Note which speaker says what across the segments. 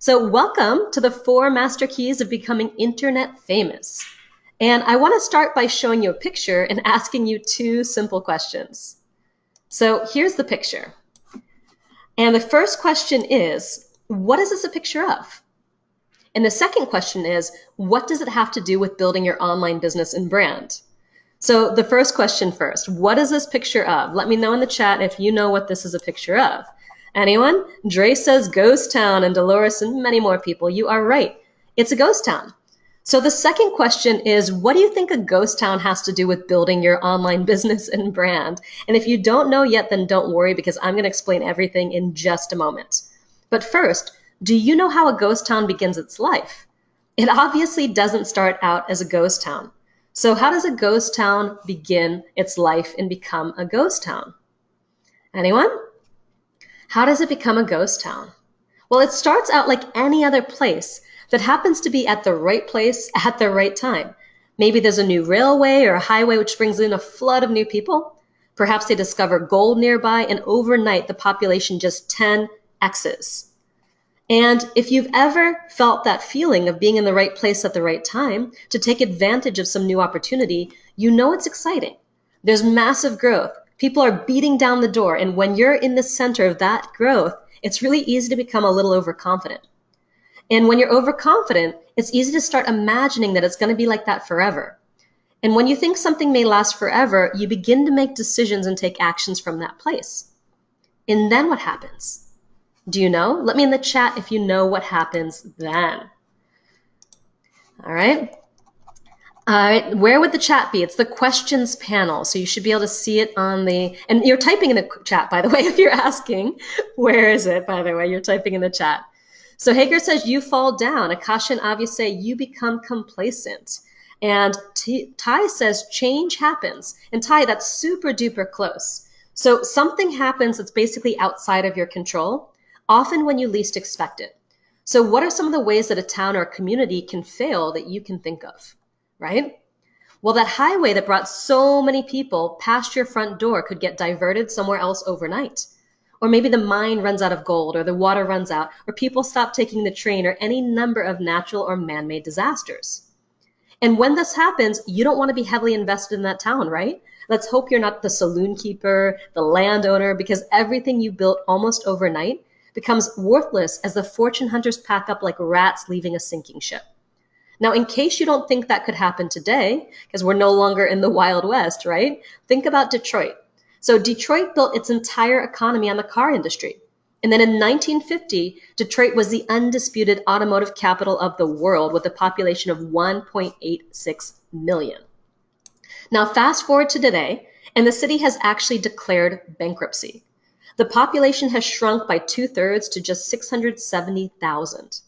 Speaker 1: So welcome to the 4 master keys of becoming internet famous. And I want to start by showing you a picture and asking you 2 simple questions. So here's the picture. And the first question is, what is this a picture of? And the second question is, what does it have to do with building your online business and brand? So the first question first, what is this picture of? Let me know in the chat if you know what this is a picture of. Anyone? Dre says ghost town, and Dolores and many more people. You are right. It's a ghost town. So the second question is, what do you think a ghost town has to do with building your online business and brand? And if you don't know yet, then don't worry, because I'm going to explain everything in just a moment. But first, do you know how a ghost town begins its life? It obviously doesn't start out as a ghost town. So how does a ghost town begin its life and become a ghost town? Anyone? How does it become a ghost town? Well, it starts out like any other place that happens to be at the right place at the right time. Maybe there's a new railway or a highway which brings in a flood of new people. Perhaps they discover gold nearby, and overnight the population just 10x's. And if you've ever felt that feeling of being in the right place at the right time to take advantage of some new opportunity, you know it's exciting. There's massive growth. People are beating down the door, and when you're in the center of that growth, it's really easy to become a little overconfident. And when you're overconfident, it's easy to start imagining that it's going to be like that forever. And when you think something may last forever, you begin to make decisions and take actions from that place. And then what happens? Do you know? Let me in the chat if you know what happens then. All right. Where would the chat be? It's the questions panel. So you should be able to see it on the, and you're typing in the chat, by the way, if you're asking. Where is it, by the way? You're typing in the chat. So Hager says, you fall down. Akasha and Avi say, you become complacent. And Ty says, change happens. And Ty, that's super duper close. So something happens that's basically outside of your control, often when you least expect it. So what are some of the ways that a town or a community can fail that you can think of? Right? Well, that highway that brought so many people past your front door could get diverted somewhere else overnight. Or maybe the mine runs out of gold, or the water runs out, or people stop taking the train, or any number of natural or man-made disasters. And when this happens, you don't want to be heavily invested in that town, right? Let's hope you're not the saloon keeper, the landowner, because everything you built almost overnight becomes worthless as the fortune hunters pack up like rats leaving a sinking ship. Now, in case you don't think that could happen today, because we're no longer in the Wild West, right? Think about Detroit. So Detroit built its entire economy on the car industry. And then in 1950, Detroit was the undisputed automotive capital of the world with a population of 1.86 million. Now, fast forward to today, and the city has actually declared bankruptcy. The population has shrunk by 2/3 to just 670,000.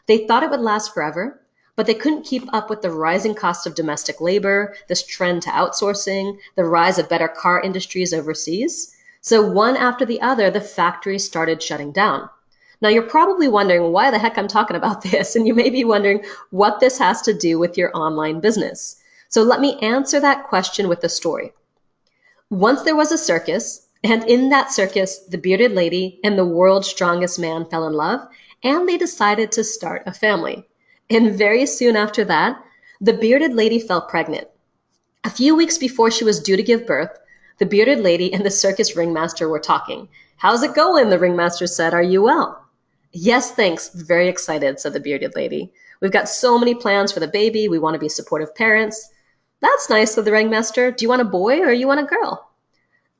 Speaker 1: They thought it would last forever, but they couldn't keep up with the rising cost of domestic labor, this trend to outsourcing, the rise of better car industries overseas. So one after the other, the factories started shutting down. Now you're probably wondering why the heck I'm talking about this, and you may be wondering what this has to do with your online business. So let me answer that question with a story. Once there was a circus, and in that circus, the bearded lady and the world's strongest man fell in love, and they decided to start a family. And very soon after that, the bearded lady fell pregnant. A few weeks before she was due to give birth, the bearded lady and the circus ringmaster were talking. How's it going? The ringmaster said, are you well? Yes, thanks. Very excited, said the bearded lady. We've got so many plans for the baby. We want to be supportive parents. That's nice, said the ringmaster. Do you want a boy or you want a girl?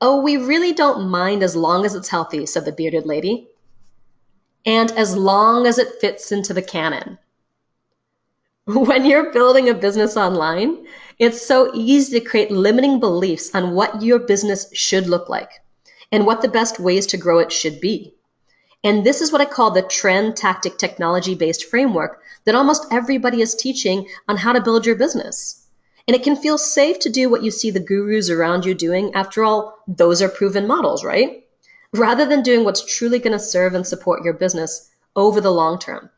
Speaker 1: Oh, we really don't mind as long as it's healthy, said the bearded lady. And as long as it fits into the canon. When you're building a business online, it's so easy to create limiting beliefs on what your business should look like and what the best ways to grow it should be. And this is what I call the trend tactic technology-based framework that almost everybody is teaching on how to build your business. And it can feel safe to do what you see the gurus around you doing. After all, those are proven models, right? Rather than doing what's truly going to serve and support your business over the long term.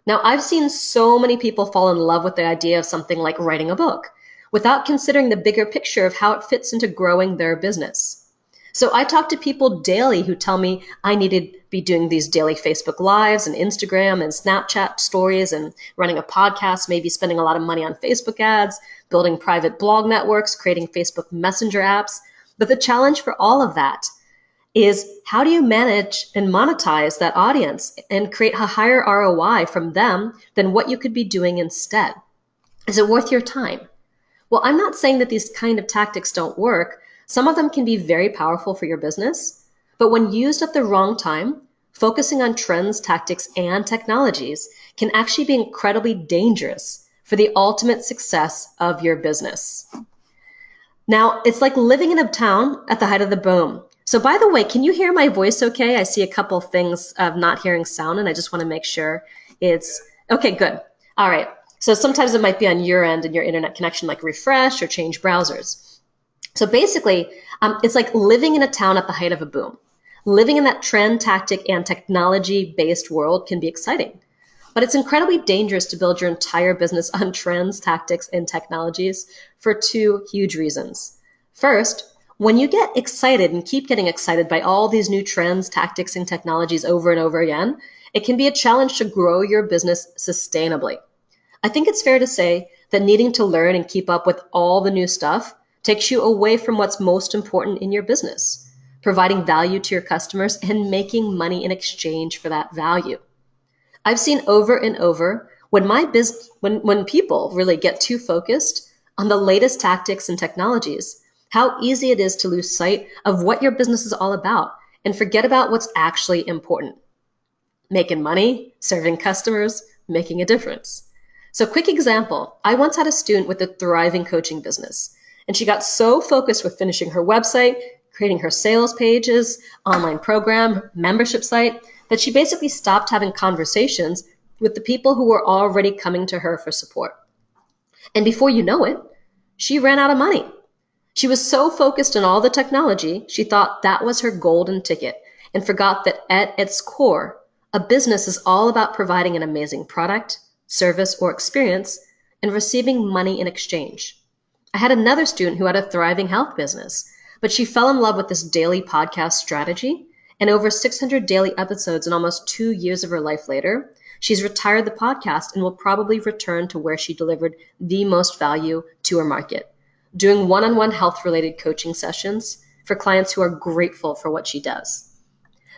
Speaker 1: Now, I've seen so many people fall in love with the idea of something like writing a book without considering the bigger picture of how it fits into growing their business. So I talk to people daily who tell me I need to be doing these daily Facebook Lives and Instagram and Snapchat stories and running a podcast, maybe spending a lot of money on Facebook ads, building private blog networks, creating Facebook Messenger apps. But the challenge for all of that is how do you manage and monetize that audience and create a higher ROI from them than what you could be doing instead? Is it worth your time? Well, I'm not saying that these kind of tactics don't work. Some of them can be very powerful for your business, but when used at the wrong time, focusing on trends, tactics, and technologies can actually be incredibly dangerous for the ultimate success of your business. Now, it's like living in a town at the height of the boom. So by the way, can you hear my voice okay? I see a couple things of not hearing sound, and I just want to make sure it's okay, good. All right. So sometimes it might be on your end and your internet connection, like refresh or change browsers. So basically, it's like living in a town at the height of a boom. Living in that trend, tactic, and technology-based world can be exciting, but it's incredibly dangerous to build your entire business on trends, tactics, and technologies for two huge reasons. First, when you get excited and keep getting excited by all these new trends, tactics, and technologies over and over again, it can be a challenge to grow your business sustainably. I think it's fair to say that needing to learn and keep up with all the new stuff takes you away from what's most important in your business, providing value to your customers and making money in exchange for that value. I've seen over and over when people really get too focused on the latest tactics and technologies, how easy it is to lose sight of what your business is all about and forget about what's actually important. Making money, serving customers, making a difference. So quick example, I once had a student with a thriving coaching business, and she got so focused with finishing her website, creating her sales pages, online program, membership site, that she basically stopped having conversations with the people who were already coming to her for support. And before you know it, she ran out of money. She was so focused on all the technology, she thought that was her golden ticket and forgot that at its core, a business is all about providing an amazing product, service, or experience and receiving money in exchange. I had another student who had a thriving health business, but she fell in love with this daily podcast strategy, and over 600 daily episodes and almost 2 years of her life later, she's retired the podcast and will probably return to where she delivered the most value to her market, doing one-on-one health-related coaching sessions for clients who are grateful for what she does.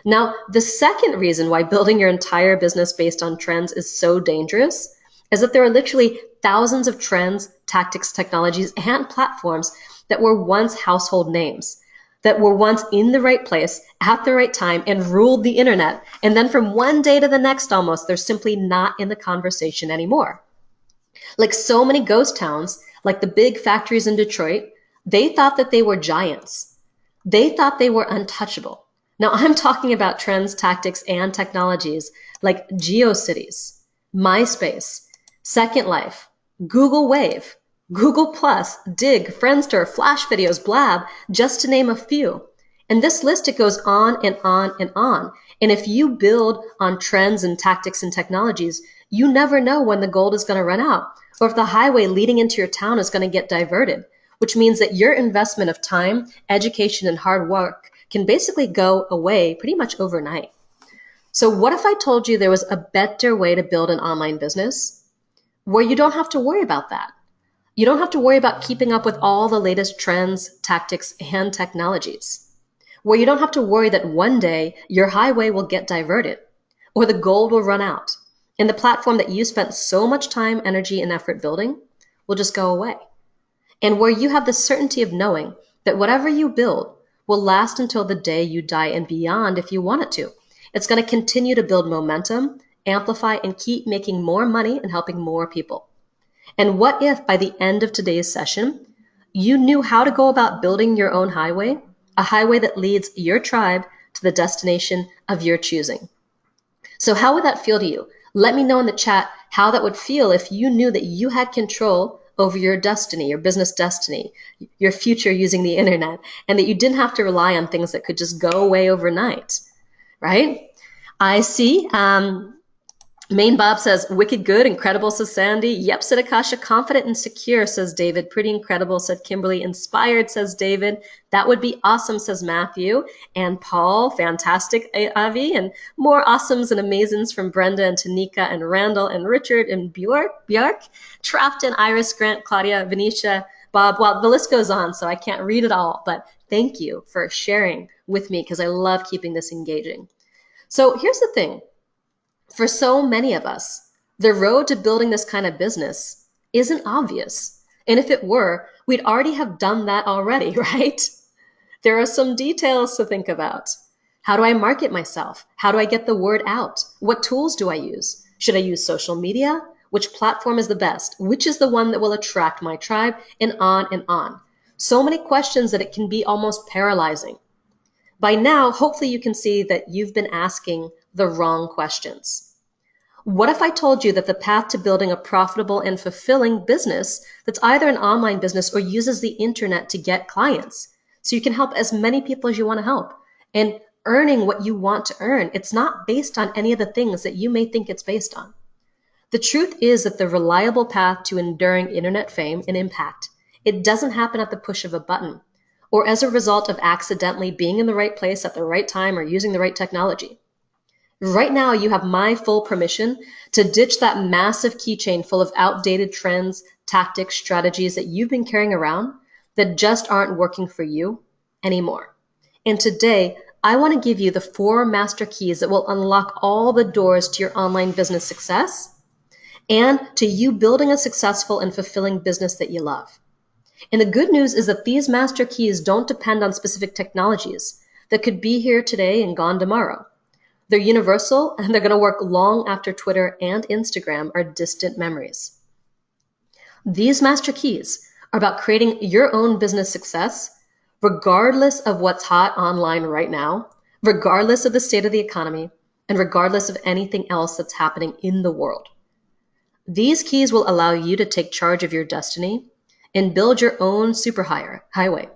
Speaker 1: Now, the second reason why building your entire business based on trends is so dangerous is that there are literally thousands of trends, tactics, technologies, and platforms that were once household names, that were once in the right place at the right time and ruled the internet. And then from one day to the next almost, they're simply not in the conversation anymore. Like so many ghost towns, like the big factories in Detroit, they thought that they were giants. They thought they were untouchable. Now I'm talking about trends, tactics, and technologies like GeoCities, MySpace, Second Life, Google Wave, Google+, Dig, Friendster, Flash Videos, Blab, just to name a few. And this list, it goes on and on and on. And if you build on trends and tactics and technologies, you never know when the gold is going to run out, or if the highway leading into your town is going to get diverted, which means that your investment of time, education, and hard work can basically go away pretty much overnight. So what if I told you there was a better way to build an online business where you don't have to worry about that? You don't have to worry about keeping up with all the latest trends, tactics, and technologies, where you don't have to worry that one day your highway will get diverted or the gold will run out and the platform that you spent so much time, energy, and effort building will just go away. And where you have the certainty of knowing that whatever you build will last until the day you die and beyond if you want it to. It's going to continue to build momentum, amplify, and keep making more money and helping more people. And what if by the end of today's session, you knew how to go about building your own highway, a highway that leads your tribe to the destination of your choosing? So how would that feel to you? Let me know in the chat how that would feel if you knew that you had control over your destiny, your business destiny, your future using the internet, and that you didn't have to rely on things that could just go away overnight, right? I see Main Bob says, wicked good, incredible, says Sandy. Yep, said Akasha. Confident and secure, says David. Pretty incredible, said Kimberly. Inspired, says David. That would be awesome, says Matthew. And Paul, fantastic, Avi. And more awesomes and amazings from Brenda and Tanika and Randall and Richard and Bjork. Trapped and Iris, Grant, Claudia, Venetia, Bob. Well, the list goes on, so I can't read it all. But thank you for sharing with me because I love keeping this engaging. So here's the thing. For so many of us, the road to building this kind of business isn't obvious. And if it were, we'd already have done that already, right? There are some details to think about. How do I market myself? How do I get the word out? What tools do I use? Should I use social media? Which platform is the best? Which is the one that will attract my tribe? And on and on. So many questions that it can be almost paralyzing. By now, hopefully you can see that you've been asking the wrong questions. What if I told you that the path to building a profitable and fulfilling business that's either an online business or uses the internet to get clients, so you can help as many people as you want to help, and earning what you want to earn, it's not based on any of the things that you may think it's based on. The truth is that the reliable path to enduring internet fame and impact, it doesn't happen at the push of a button, or as a result of accidentally being in the right place at the right time or using the right technology. Right now, you have my full permission to ditch that massive keychain full of outdated trends, tactics, strategies that you've been carrying around that just aren't working for you anymore. And today, I want to give you the 4 master keys that will unlock all the doors to your online business success and to you building a successful and fulfilling business that you love. And the good news is that these master keys don't depend on specific technologies that could be here today and gone tomorrow. They're universal and they're going to work long after Twitter and Instagram are distant memories. These master keys are about creating your own business success, regardless of what's hot online right now, regardless of the state of the economy, and regardless of anything else that's happening in the world. These keys will allow you to take charge of your destiny and build your own superhighway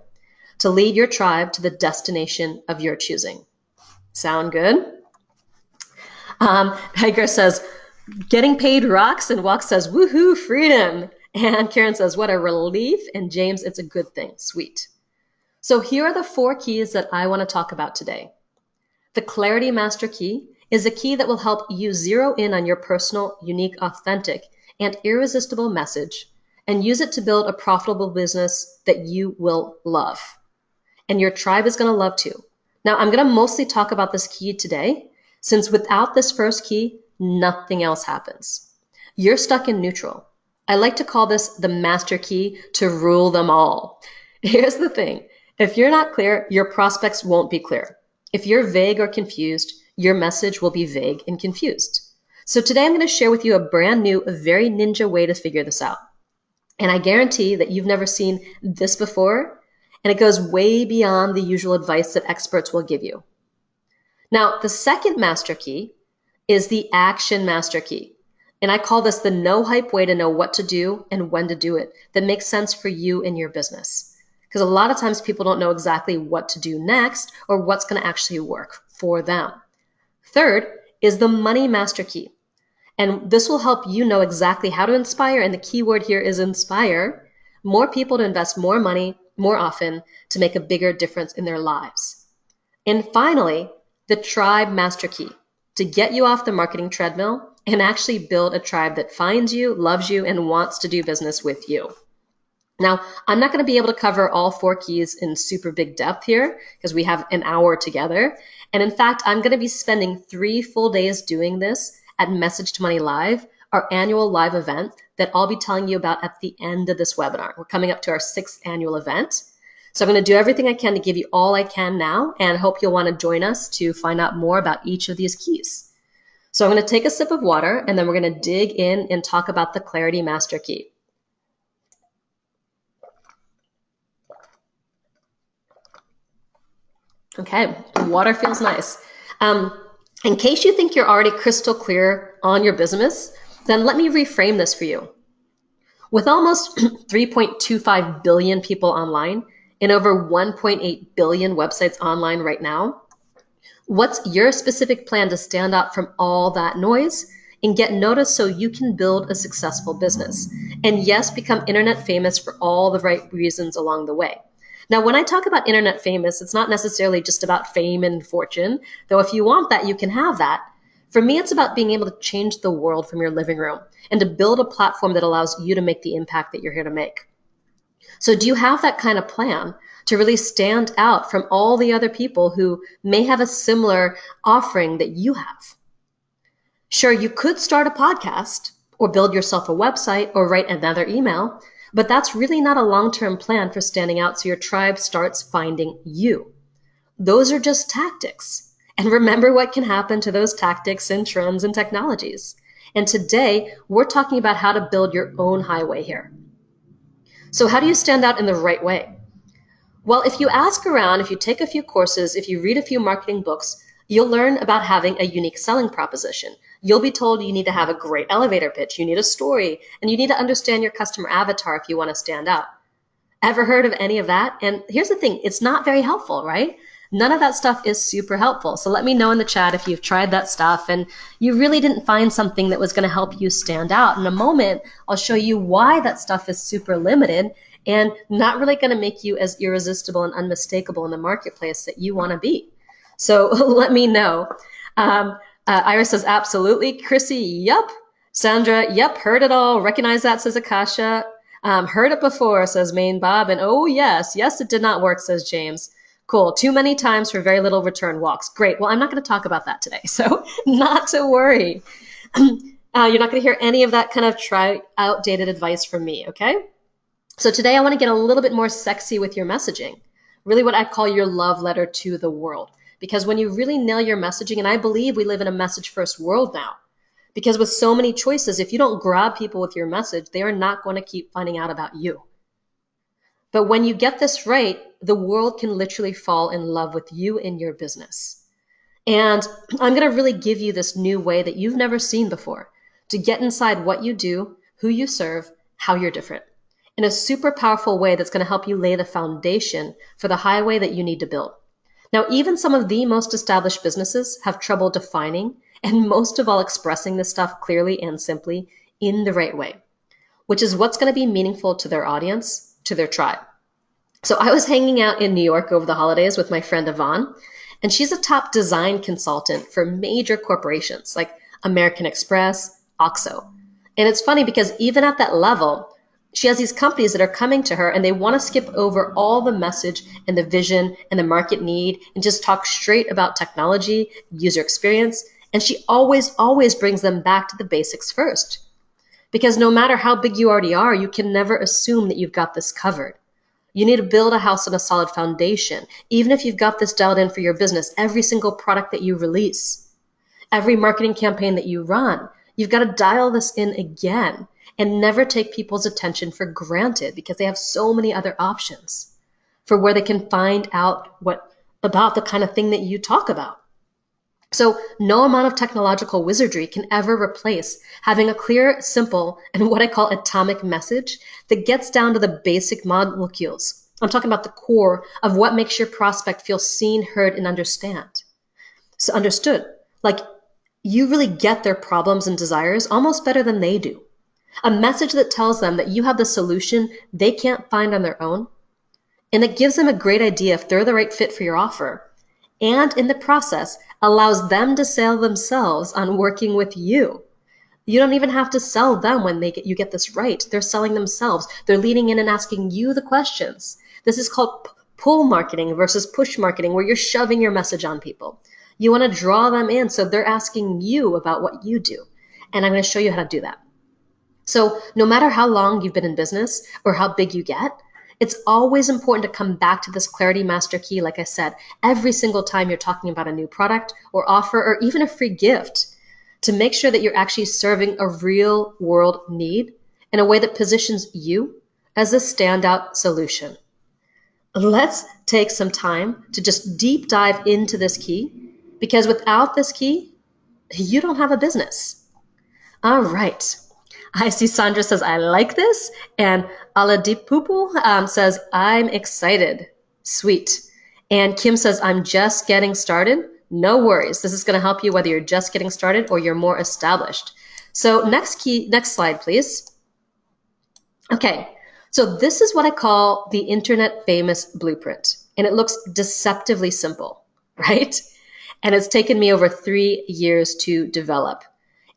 Speaker 1: to lead your tribe to the destination of your choosing. Sound good? Hager says, getting paid rocks, and Walk says, woohoo, freedom. And Karen says, what a relief. And James, it's a good thing. Sweet. So here are the 4 keys that I want to talk about today. The Clarity Master Key is a key that will help you zero in on your personal, unique, authentic, and irresistible message and use it to build a profitable business that you will love. And your tribe is going to love too. Now, I'm going to mostly talk about this key today, since without this first key, nothing else happens. You're stuck in neutral. I like to call this the master key to rule them all. Here's the thing. If you're not clear, your prospects won't be clear. If you're vague or confused, your message will be vague and confused. So today I'm going to share with you a brand new, very ninja way to figure this out. And I guarantee that you've never seen this before, and it goes way beyond the usual advice that experts will give you. Now, the second master key is the action master key. And I call this the no hype way to know what to do and when to do it that makes sense for you and your business. Because a lot of times people don't know exactly what to do next or what's going to actually work for them. Third is the money master key. And this will help you know exactly how to inspire, and the key word here is inspire, more people to invest more money more often to make a bigger difference in their lives. And finally, the tribe master key, to get you off the marketing treadmill and actually build a tribe that finds you, loves you, and wants to do business with you. Now, I'm not going to be able to cover all 4 keys in super big depth here because we have an hour together. And in fact, I'm going to be spending 3 full days doing this at Message to Money Live, our annual live event that I'll be telling you about at the end of this webinar. We're coming up to our 6th annual event. So I'm going to do everything I can to give you all I can now, and hope you'll want to join us to find out more about each of these keys. So I'm going to take a sip of water, and then we're going to dig in and talk about the Clarity Master Key. Okay, water feels nice. In case you think you're already crystal clear on your business, then let me reframe this for you. With almost 3.25 billion people online and over 1.8 billion websites online right now, what's your specific plan to stand out from all that noise and get noticed so you can build a successful business. And yes, become internet famous for all the right reasons along the way. Now, when I talk about internet famous, it's not necessarily just about fame and fortune, though if you want that, you can have that. For me, it's about being able to change the world from your living room and to build a platform that allows you to make the impact that you're here to make. So do you have that kind of plan to really stand out from all the other people who may have a similar offering that you have? Sure, you could start a podcast or build yourself a website or write another email, but that's really not a long-term plan for standing out so your tribe starts finding you. Those are just tactics. And remember what can happen to those tactics and trends and technologies. And today, we're talking about how to build your own highway here. So how do you stand out in the right way? Well, if you ask around, if you take a few courses, if you read a few marketing books, you'll learn about having a unique selling proposition. You'll be told you need to have a great elevator pitch, you need a story, and you need to understand your customer avatar if you want to stand out. Ever heard of any of that? And here's the thing, it's not very helpful, right? None of that stuff is super helpful. So let me know in the chat if you've tried that stuff and you really didn't find something that was going to help you stand out. In a moment, I'll show you why that stuff is super limited and not really going to make you as irresistible and unmistakable in the marketplace that you want to be. So let me know. Iris says, absolutely. Chrissy, yep. Sandra, yep, heard it all. Recognize that, says Akasha. Heard it before, says Main Bob. And oh, yes, it did not work, says James. Cool. Too many times for very little return walks. Great. Well, I'm not going to talk about that today, so not to worry. You're not going to hear any of that kind of outdated advice from me, okay? So today I want to get a little bit more sexy with your messaging, really what I call your love letter to the world. Because when you really nail your messaging, and I believe we live in a message-first world now, because with so many choices, if you don't grab people with your message, they are not going to keep finding out about you. But when you get this right, the world can literally fall in love with you and your business. And I'm going to really give you this new way that you've never seen before to get inside what you do, who you serve, how you're different, in a super powerful way that's going to help you lay the foundation for the highway that you need to build. Now, even some of the most established businesses have trouble defining and most of all expressing this stuff clearly and simply in the right way, which is what's going to be meaningful to their audience, to their tribe. So I was hanging out in New York over the holidays with my friend Yvonne, and she's a top design consultant for major corporations like American Express, OXXO. And it's funny because even at that level, she has these companies that are coming to her and they want to skip over all the message and the vision and the market need and just talk straight about technology, user experience. And she always brings them back to the basics first. Because no matter how big you already are, you can never assume that you've got this covered. You need to build a house on a solid foundation. Even if you've got this dialed in for your business, every single product that you release, every marketing campaign that you run, you've got to dial this in again and never take people's attention for granted because they have so many other options for where they can find out about the kind of thing that you talk about. So no amount of technological wizardry can ever replace having a clear, simple, and what I call atomic message that gets down to the basic molecules. I'm talking about the core of what makes your prospect feel seen, heard, and understood. Like you really get their problems and desires almost better than they do. A message that tells them that you have the solution they can't find on their own, and it gives them a great idea if they're the right fit for your offer, and in the process allows them to sell themselves on working with you. You don't even have to sell them when you get this right. They're selling themselves. They're leaning in and asking you the questions. This is called pull marketing versus push marketing, where you're shoving your message on people. You want to draw them in so they're asking you about what you do. And I'm going to show you how to do that. So no matter how long you've been in business or how big you get, it's always important to come back to this Clarity Master Key, like I said, every single time you're talking about a new product or offer or even a free gift, to make sure that you're actually serving a real world need in a way that positions you as a standout solution. Let's take some time to just deep dive into this key, because without this key, you don't have a business. All right. I see Sandra says, I like this. And Aladipupu says, I'm excited. Sweet. And Kim says, I'm just getting started. No worries. This is going to help you whether you're just getting started or you're more established. So next slide, please. Okay, so this is what I call the internet famous blueprint, and it looks deceptively simple, right? And it's taken me over 3 years to develop.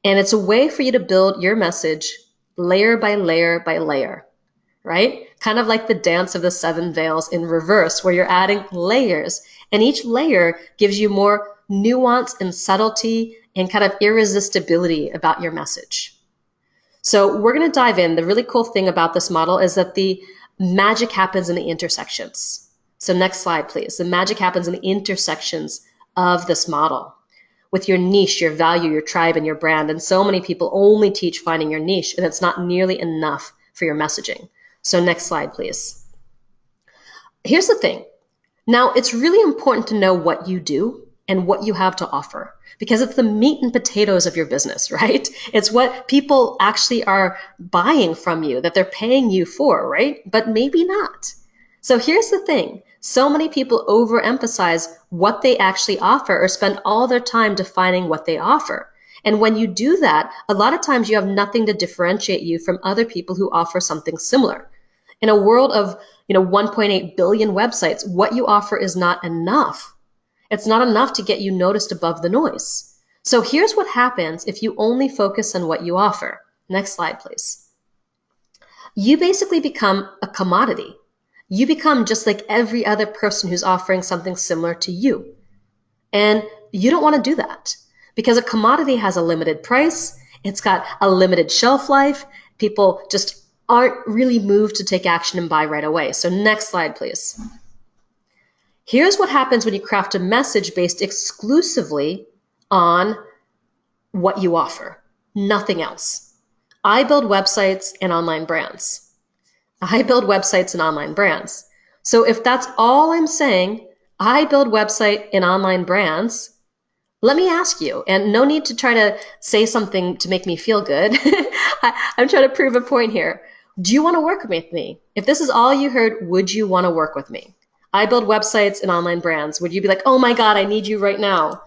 Speaker 1: And it's a way for you to build your message layer by layer by layer, right? Kind of like the dance of the 7 veils in reverse, where you're adding layers, and each layer gives you more nuance and subtlety and kind of irresistibility about your message. So we're going to dive in. The really cool thing about this model is that the magic happens in the intersections. So next slide, please. The magic happens in the intersections of this model with your niche, your value, your tribe, and your brand. And so many people only teach finding your niche, and it's not nearly enough for your messaging. So next slide, please. Here's the thing. Now, it's really important to know what you do and what you have to offer, because it's the meat and potatoes of your business, right? It's what people actually are buying from you, that they're paying you for, right? But maybe not. So here's the thing. So many people overemphasize what they actually offer or spend all their time defining what they offer. And when you do that, a lot of times you have nothing to differentiate you from other people who offer something similar. In a world of 1.8 billion websites, what you offer is not enough. It's not enough to get you noticed above the noise. So here's what happens if you only focus on what you offer. Next slide, please. You basically become a commodity. You become just like every other person who's offering something similar to you. And you don't want to do that, because a commodity has a limited price. It's got a limited shelf life. People just aren't really moved to take action and buy right away. So next slide, please. Here's what happens when you craft a message based exclusively on what you offer, nothing else. I build websites and online brands. I build websites and online brands. So if that's all I'm saying, I build website and online brands, let me ask you, and no need to try to say something to make me feel good. I'm trying to prove a point here. Do you want to work with me? If this is all you heard, would you want to work with me? I build websites and online brands. Would you be like, oh my God, I need you right now?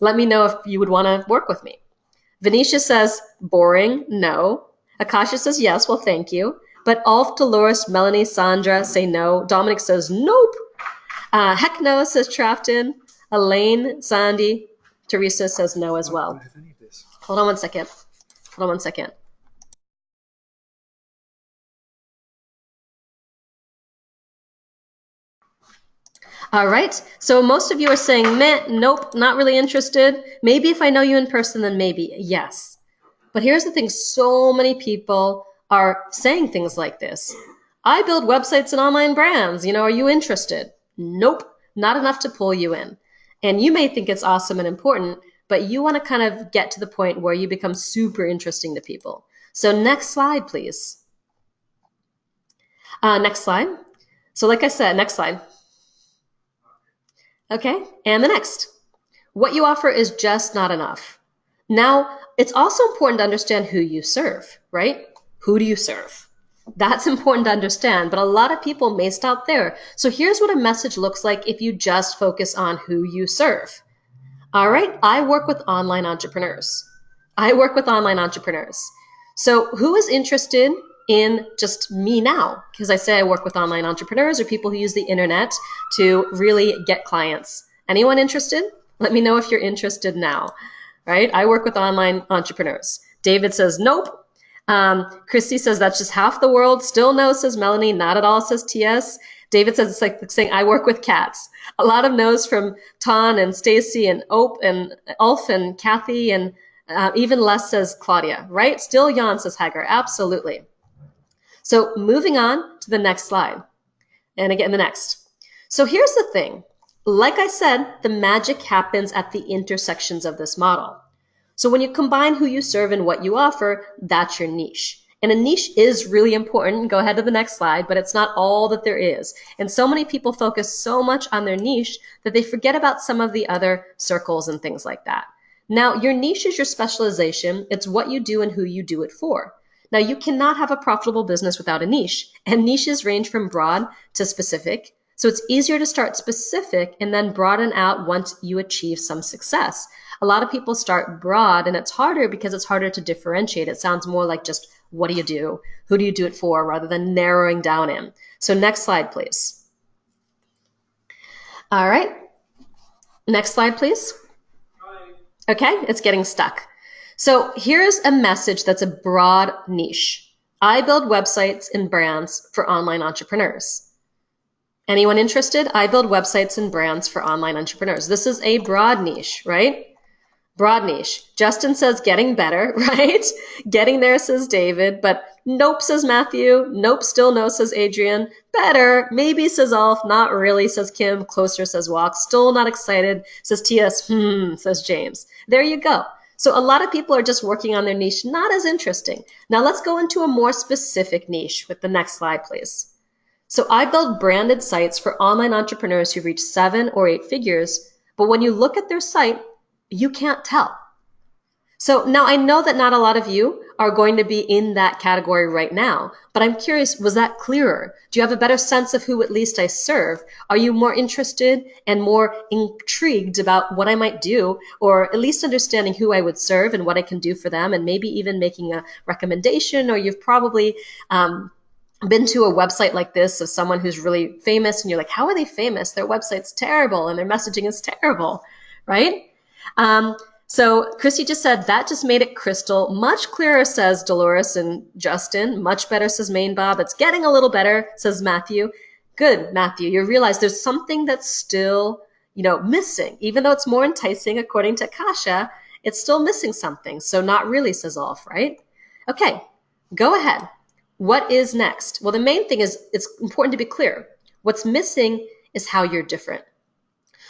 Speaker 1: Let me know if you would want to work with me. Venetia says, boring, no. Akasha says, yes, well, thank you. But Ulf, Dolores, Melanie, Sandra say no. Dominic says, nope. Heck no, says Trafton. Elaine, Sandy, Teresa says no as well. Hold on one second. Hold on one second. All right, so most of you are saying, meh, nope, not really interested. Maybe if I know you in person, then maybe, yes. But here's the thing, so many people are saying things like this. I build websites and online brands, are you interested? Nope, not enough to pull you in. And you may think it's awesome and important, but you want to kind of get to the point where you become super interesting to people. So next slide, please. Next slide. So like I said, next slide. Okay, and the next. What you offer is just not enough. Now, it's also important to understand who you serve, right? Who do you serve? That's important to understand, but a lot of people may stop there. So here's what a message looks like if you just focus on who you serve. All right, I work with online entrepreneurs. I work with online entrepreneurs. So who is interested in just me now? Because I say I work with online entrepreneurs or people who use the internet to really get clients. Anyone interested? Let me know if you're interested now, right? I work with online entrepreneurs. David says, nope. Christy says, that's just half the world. Still no, says Melanie. Not at all, says TS. David says, it's like saying, I work with cats. A lot of no's from Ton and Stacy and Ope and Ulf and Kathy, and even less, says Claudia, right? Still Jan, says Hagar. Absolutely. So moving on to the next slide. And again, the next. So here's the thing. Like I said, the magic happens at the intersections of this model. So when you combine who you serve and what you offer, that's your niche. And a niche is really important. Go ahead to the next slide, but it's not all that there is. And so many people focus so much on their niche that they forget about some of the other circles and things like that. Now, your niche is your specialization. It's what you do and who you do it for. Now, you cannot have a profitable business without a niche, and niches range from broad to specific. So it's easier to start specific and then broaden out once you achieve some success. A lot of people start broad, and it's harder because it's harder to differentiate. It sounds more like just what do you do? Who do you do it for? Rather than narrowing down in. So next slide, please. All right. Next slide, please. Okay, it's getting stuck. So here's a message that's a broad niche. I build websites and brands for online entrepreneurs. Anyone interested? I build websites and brands for online entrepreneurs. This is a broad niche, right? Broad niche. Justin says getting better, right? Getting there, says David, but nope, says Matthew. Nope, still no, says Adrian. Better, maybe, says Alf. Not really, says Kim. Closer, says Walk. Still not excited, says TS. Says James. There you go. So a lot of people are just working on their niche, not as interesting. Now let's go into a more specific niche with the next slide, please. So I build branded sites for online entrepreneurs who reach 7 or 8 figures, but when you look at their site, you can't tell. So now I know that not a lot of you are going to be in that category right now, but I'm curious, was that clearer? Do you have a better sense of who at least I serve? Are you more interested and more intrigued about what I might do, or at least understanding who I would serve and what I can do for them, and maybe even making a recommendation? Or you've probably been to a website like this of someone who's really famous, and you're like, how are they famous? Their website's terrible and their messaging is terrible, right? So Christy just said, that just made it crystal much clearer, says Dolores and Justin. Much better, says Main Bob. It's getting a little better, says Matthew. Good, Matthew. You realize there's something that's still, missing. Even though it's more enticing, according to Kasha, it's still missing something. So not really, says Olf, right? Okay, go ahead. What is next? Well, the main thing is it's important to be clear. What's missing is how you're different.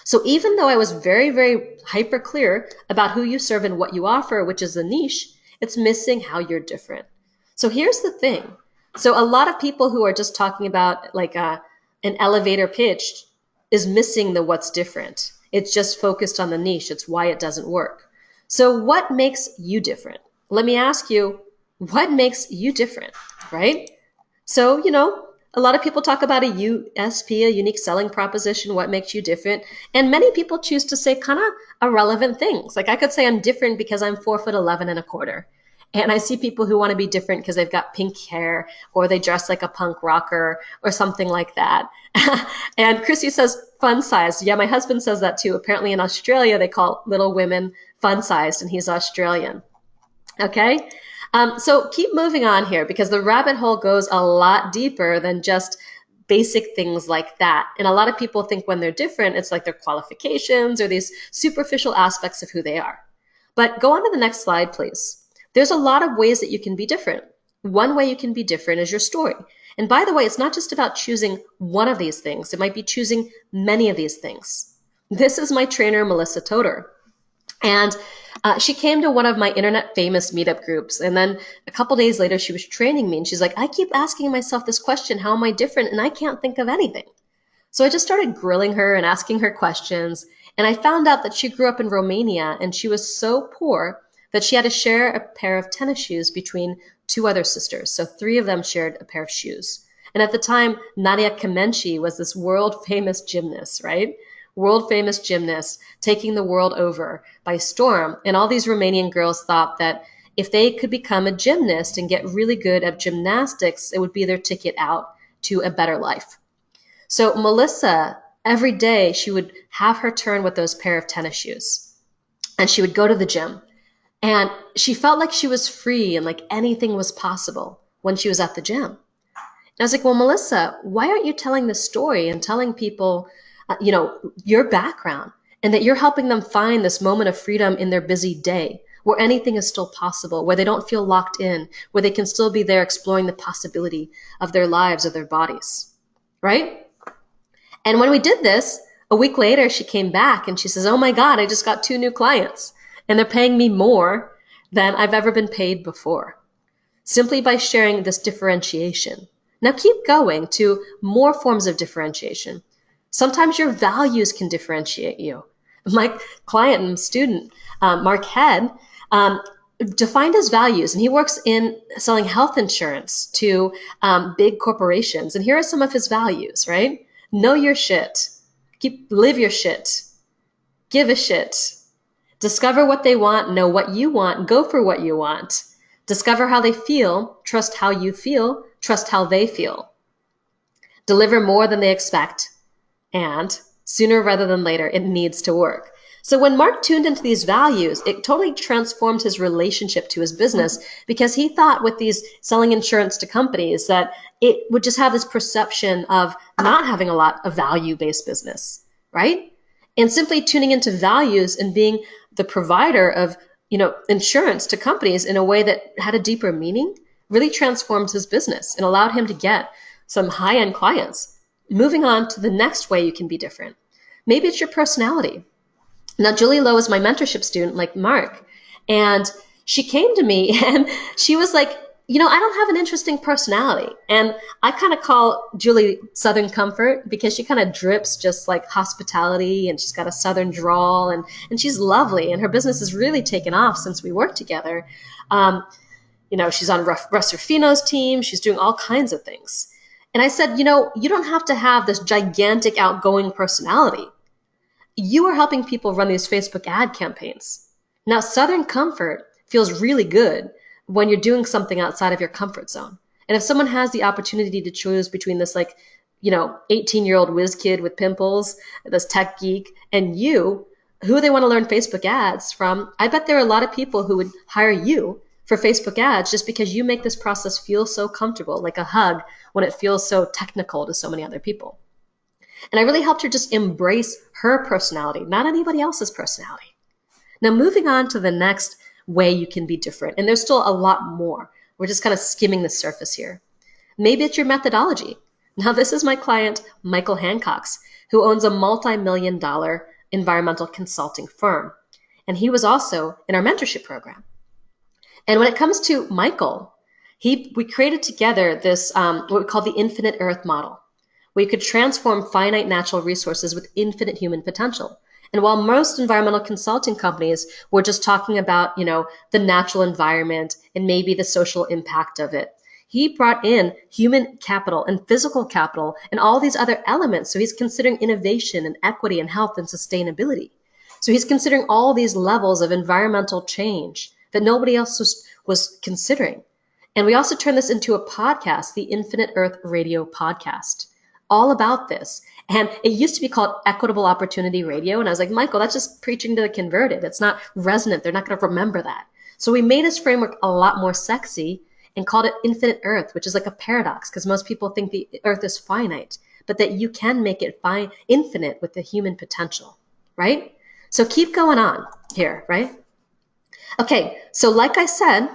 Speaker 1: So even though I was very, very hyper clear about who you serve and what you offer, which is a niche, it's missing how you're different. So here's the thing. So a lot of people who are just talking about like an elevator pitch is missing the what's different. It's just focused on the niche. It's why it doesn't work. So what makes you different? Let me ask you, what makes you different, right? So, a lot of people talk about a USP, a unique selling proposition, what makes you different. And many people choose to say kind of irrelevant things. Like I could say I'm different because I'm 4'11.25". And I see people who want to be different because they've got pink hair or they dress like a punk rocker or something like that. And Chrissy says fun sized. Yeah, my husband says that too. Apparently in Australia, they call little women fun sized, and he's Australian. Okay. So keep moving on here because the rabbit hole goes a lot deeper than just basic things like that. And a lot of people think when they're different, it's like their qualifications or these superficial aspects of who they are. But go on to the next slide, please. There's a lot of ways that you can be different. One way you can be different is your story. And by the way, it's not just about choosing one of these things. It might be choosing many of these things. This is my trainer, Melissa Toder. And she came to one of my internet famous meetup groups. And then a couple days later, she was training me. And she's like, I keep asking myself this question, how am I different? And I can't think of anything. So I just started grilling her and asking her questions. And I found out that she grew up in Romania and she was so poor that she had to share a pair of tennis shoes between 2 other sisters. So 3 of them shared a pair of shoes. And at the time, Nadia Comaneci was this world famous gymnast, right? World famous gymnast taking the world over by storm. And all these Romanian girls thought that if they could become a gymnast and get really good at gymnastics, it would be their ticket out to a better life. So Melissa, every day she would have her turn with those pair of tennis shoes and she would go to the gym and she felt like she was free and like anything was possible when she was at the gym. And I was like, well, Melissa, why aren't you telling this story and telling people your background and that you're helping them find this moment of freedom in their busy day where anything is still possible, where they don't feel locked in, where they can still be there exploring the possibility of their lives, of their bodies, right? And when we did this, a week later, she came back and she says, oh my God, I just got 2 new clients and they're paying me more than I've ever been paid before, simply by sharing this differentiation. Now keep going to more forms of differentiation. Sometimes your values can differentiate you. My client and student, Mark Head, defined his values, and he works in selling health insurance to big corporations. And here are some of his values, right? Know your shit. Live your shit. Give a shit. Discover what they want, know what you want, go for what you want. Discover how they feel, trust how you feel, trust how they feel. Deliver more than they expect, and sooner rather than later, it needs to work. So when Mark tuned into these values, it totally transformed his relationship to his business, because he thought with these selling insurance to companies that it would just have this perception of not having a lot of value-based business, right? And simply tuning into values and being the provider of, insurance to companies in a way that had a deeper meaning really transformed his business and allowed him to get some high-end clients. Moving on to the next way you can be different. Maybe it's your personality. Now, Julie Lowe is my mentorship student, like Mark, and she came to me and she was like, I don't have an interesting personality. And I kind of call Julie Southern Comfort, because she kind of drips just like hospitality, and she's got a Southern drawl, and she's lovely, and her business has really taken off since we worked together. She's on Russ Rufino's team. She's doing all kinds of things. And I said, you don't have to have this gigantic outgoing personality. You are helping people run these Facebook ad campaigns. Now, Southern Comfort feels really good when you're doing something outside of your comfort zone. And if someone has the opportunity to choose between this 18-year-old whiz kid with pimples, this tech geek, and you, who they want to learn Facebook ads from, I bet there are a lot of people who would hire you for Facebook ads just because you make this process feel so comfortable, like a hug, when it feels so technical to so many other people. And I really helped her just embrace her personality, not anybody else's personality. Now, moving on to the next way you can be different, and there's still a lot more. We're just kind of skimming the surface here. Maybe it's your methodology. Now, this is my client, Michael Hancox, who owns a multi-million-dollar environmental consulting firm. And he was also in our mentorship program. And when it comes to Michael, we created together this, what we call the infinite earth model, where you could transform finite natural resources with infinite human potential. And while most environmental consulting companies were just talking about, the natural environment and maybe the social impact of it, he brought in human capital and physical capital and all these other elements. So he's considering innovation and equity and health and sustainability. So he's considering all these levels of environmental change that nobody else was considering. And we also turned this into a podcast, the Infinite Earth Radio podcast, all about this. And it used to be called Equitable Opportunity Radio. And I was like, Michael, that's just preaching to the converted. It's not resonant. They're not going to remember that. So we made this framework a lot more sexy and called it Infinite Earth, which is like a paradox, because most people think the earth is finite, but that you can make it infinite with the human potential, right? So keep going on here, right? Okay, so like I said,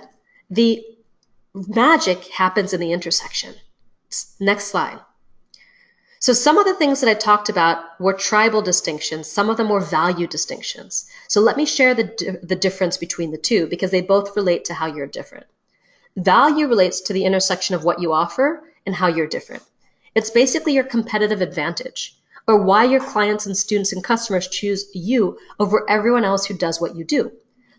Speaker 1: the magic happens in the intersection. Next slide. So some of the things that I talked about were tribal distinctions. Some of them were value distinctions. So let me share the difference between the two, because they both relate to how you're different. Value relates to the intersection of what you offer and how you're different. It's basically your competitive advantage, or why your clients and students and customers choose you over everyone else who does what you do.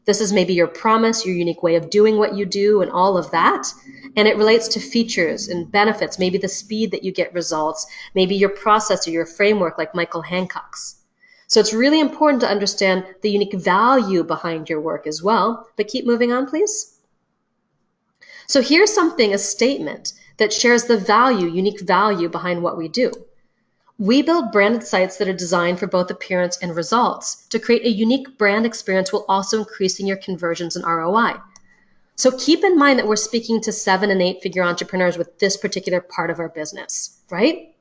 Speaker 1: This is maybe your promise, your unique way of doing what you do, and all of that. And it relates to features and benefits, maybe the speed that you get results, maybe your process or your framework like Michael Hancock's. So it's really important to understand the unique value behind your work as well. But keep moving on, please. So here's a statement that shares the unique value behind what we do. We build branded sites that are designed for both appearance and results to create a unique brand experience while also increasing your conversions and ROI. So keep in mind that we're speaking to 7- and 8-figure entrepreneurs with this particular part of our business, right?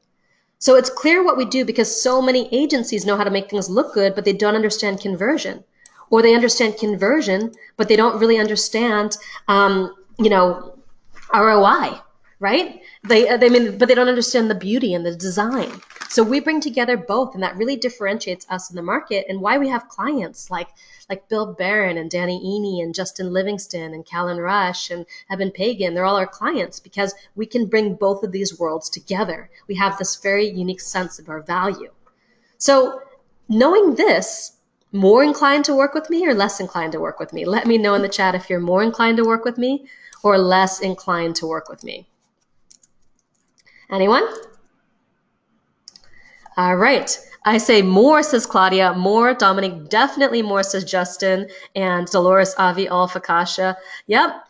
Speaker 1: So it's clear what we do, because so many agencies know how to make things look good, but they don't understand conversion. Or they understand conversion, but they don't really understand, ROI, right? But they don't understand the beauty and the design. So we bring together both, and that really differentiates us in the market, and why we have clients like Bill Barron and Danny Iny and Justin Livingston and Callan Rush and Evan Pagan. They're all our clients because we can bring both of these worlds together. We have this very unique sense of our value. So knowing this, more inclined to work with me or less inclined to work with me? Let me know in the chat if you're more inclined to work with me or less inclined to work with me. Anyone? All right. I say more, says Claudia, more, Dominic, definitely more, says Justin, and Dolores Avi Alfakasha. Yep.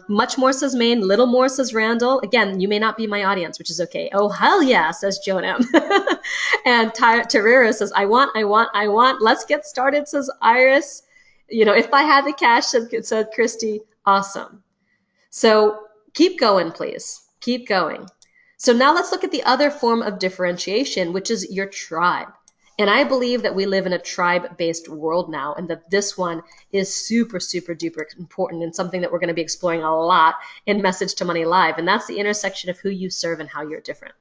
Speaker 1: Much more, says Maine. Little more, says Randall. Again, you may not be my audience, which is okay. Oh, hell yeah, says Jonam. And Terrera says, I want. Let's get started, says Iris. If I had the cash, said Christy. Awesome. So keep going, please. Keep going. So now let's look at the other form of differentiation, which is your tribe. And I believe that we live in a tribe-based world now, and that this one is super, super duper important and something that we're going to be exploring a lot in Message to Money Live. And that's the intersection of who you serve and how you're different.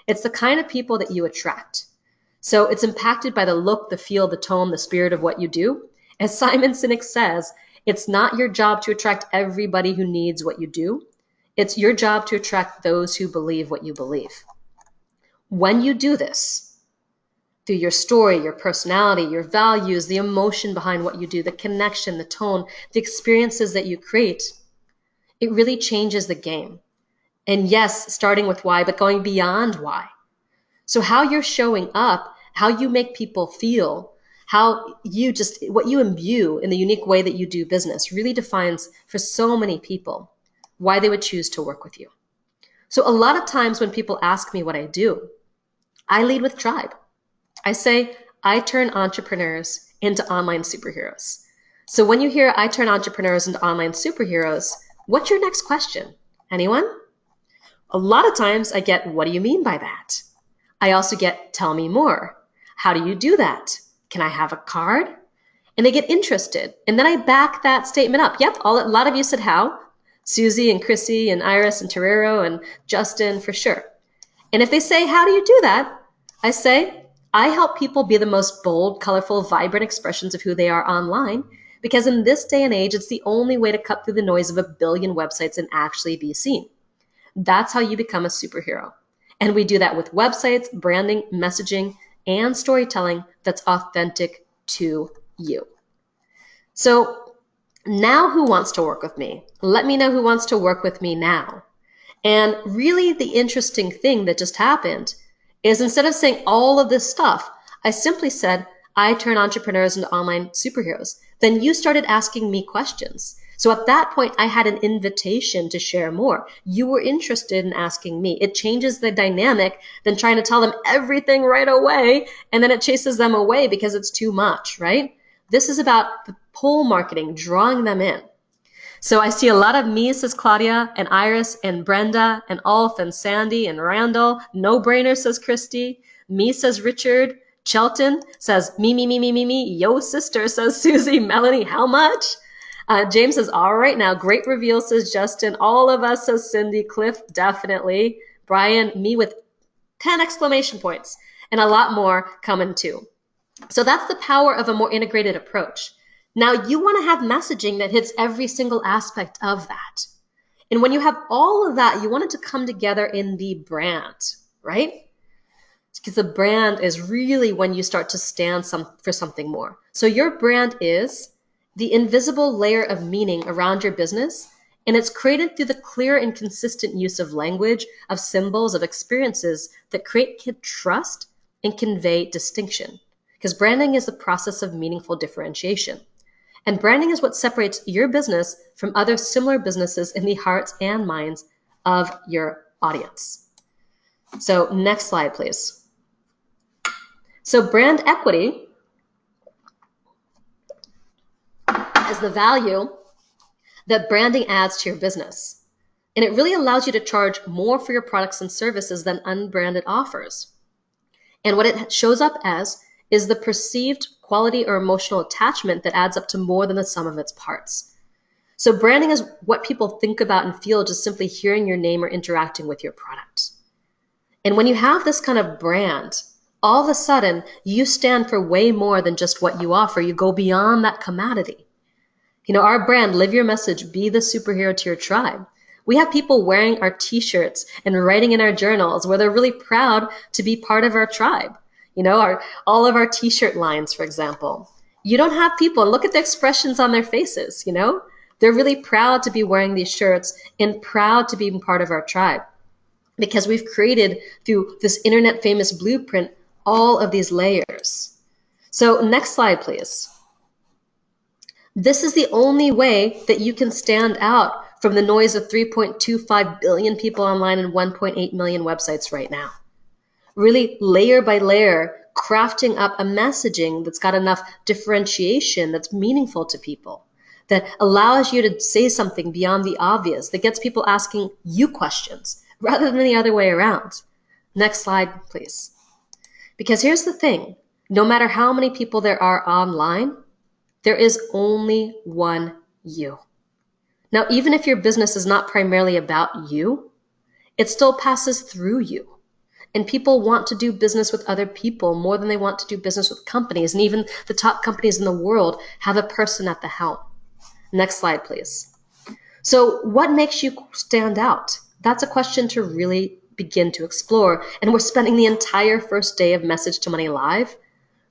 Speaker 1: It's the kind of people that you attract. So it's impacted by the look, the feel, the tone, the spirit of what you do. As Simon Sinek says, it's not your job to attract everybody who needs what you do. It's your job to attract those who believe what you believe. When you do this, through your story, your personality, your values, the emotion behind what you do, the connection, the tone, the experiences that you create, it really changes the game. And yes, starting with why, but going beyond why. So how you're showing up, how you make people feel, what you imbue in the unique way that you do business really defines for so many people why they would choose to work with you. So a lot of times when people ask me what I do, I lead with tribe. I say, I turn entrepreneurs into online superheroes. So when you hear I turn entrepreneurs into online superheroes, what's your next question? Anyone? A lot of times I get, what do you mean by that? I also get, tell me more. How do you do that? Can I have a card? And they get interested. And then I back that statement up. Yep, a lot of you said how. Susie and Chrissy and Iris and Terrero and Justin for sure. And if they say, how do you do that? I say, I help people be the most bold, colorful, vibrant expressions of who they are online, because in this day and age, it's the only way to cut through the noise of a billion websites and actually be seen. That's how you become a superhero. And we do that with websites, branding, messaging, and storytelling that's authentic to you. So now who wants to work with me? Let me know who wants to work with me now. And really the interesting thing that just happened is instead of saying all of this stuff, I simply said, I turn entrepreneurs into online superheroes. Then you started asking me questions. So at that point, I had an invitation to share more. You were interested in asking me. It changes the dynamic than trying to tell them everything right away, and then it chases them away because it's too much, right? This is about the pull marketing, drawing them in. So I see a lot of me, says Claudia, and Iris, and Brenda, and Ulf, and Sandy, and Randall. No brainer, says Christy. Me, says Richard. Chelton says, me. Yo, sister, says Susie. Melanie, how much? James says, all right now. Great reveal, says Justin. All of us, says Cindy. Cliff, definitely. Brian, me with 10 exclamation points. And a lot more coming too. So that's the power of a more integrated approach. Now you want to have messaging that hits every single aspect of that. And when you have all of that, you want it to come together in the brand, right? Because the brand is really when you start to stand for something more. So your brand is the invisible layer of meaning around your business, and it's created through the clear and consistent use of language, of symbols, of experiences that create trust and convey distinction. Because branding is the process of meaningful differentiation. And branding is what separates your business from other similar businesses in the hearts and minds of your audience. So next slide, please. So brand equity is the value that branding adds to your business. And it really allows you to charge more for your products and services than unbranded offers. And what it shows up as is the perceived quality or emotional attachment that adds up to more than the sum of its parts. So branding is what people think about and feel just simply hearing your name or interacting with your product. And when you have this kind of brand, all of a sudden you stand for way more than just what you offer. You go beyond that commodity. Our brand, live your message, be the superhero to your tribe. We have people wearing our t-shirts and writing in our journals where they're really proud to be part of our tribe. All of our t-shirt lines, for example. You don't have people, and look at the expressions on their faces, They're really proud to be wearing these shirts and proud to be part of our tribe. Because we've created, through this internet famous blueprint, all of these layers. So next slide, please. This is the only way that you can stand out from the noise of 3.25 billion people online and 1.8 million websites right now. Really layer by layer, crafting up a messaging that's got enough differentiation that's meaningful to people, that allows you to say something beyond the obvious, that gets people asking you questions rather than the other way around. Next slide, please. Because here's the thing, no matter how many people there are online, there is only one you. Now, even if your business is not primarily about you, it still passes through you. And people want to do business with other people more than they want to do business with companies. And even the top companies in the world have a person at the helm. Next slide, please. So what makes you stand out? That's a question to really begin to explore. And we're spending the entire first day of Message to Money Live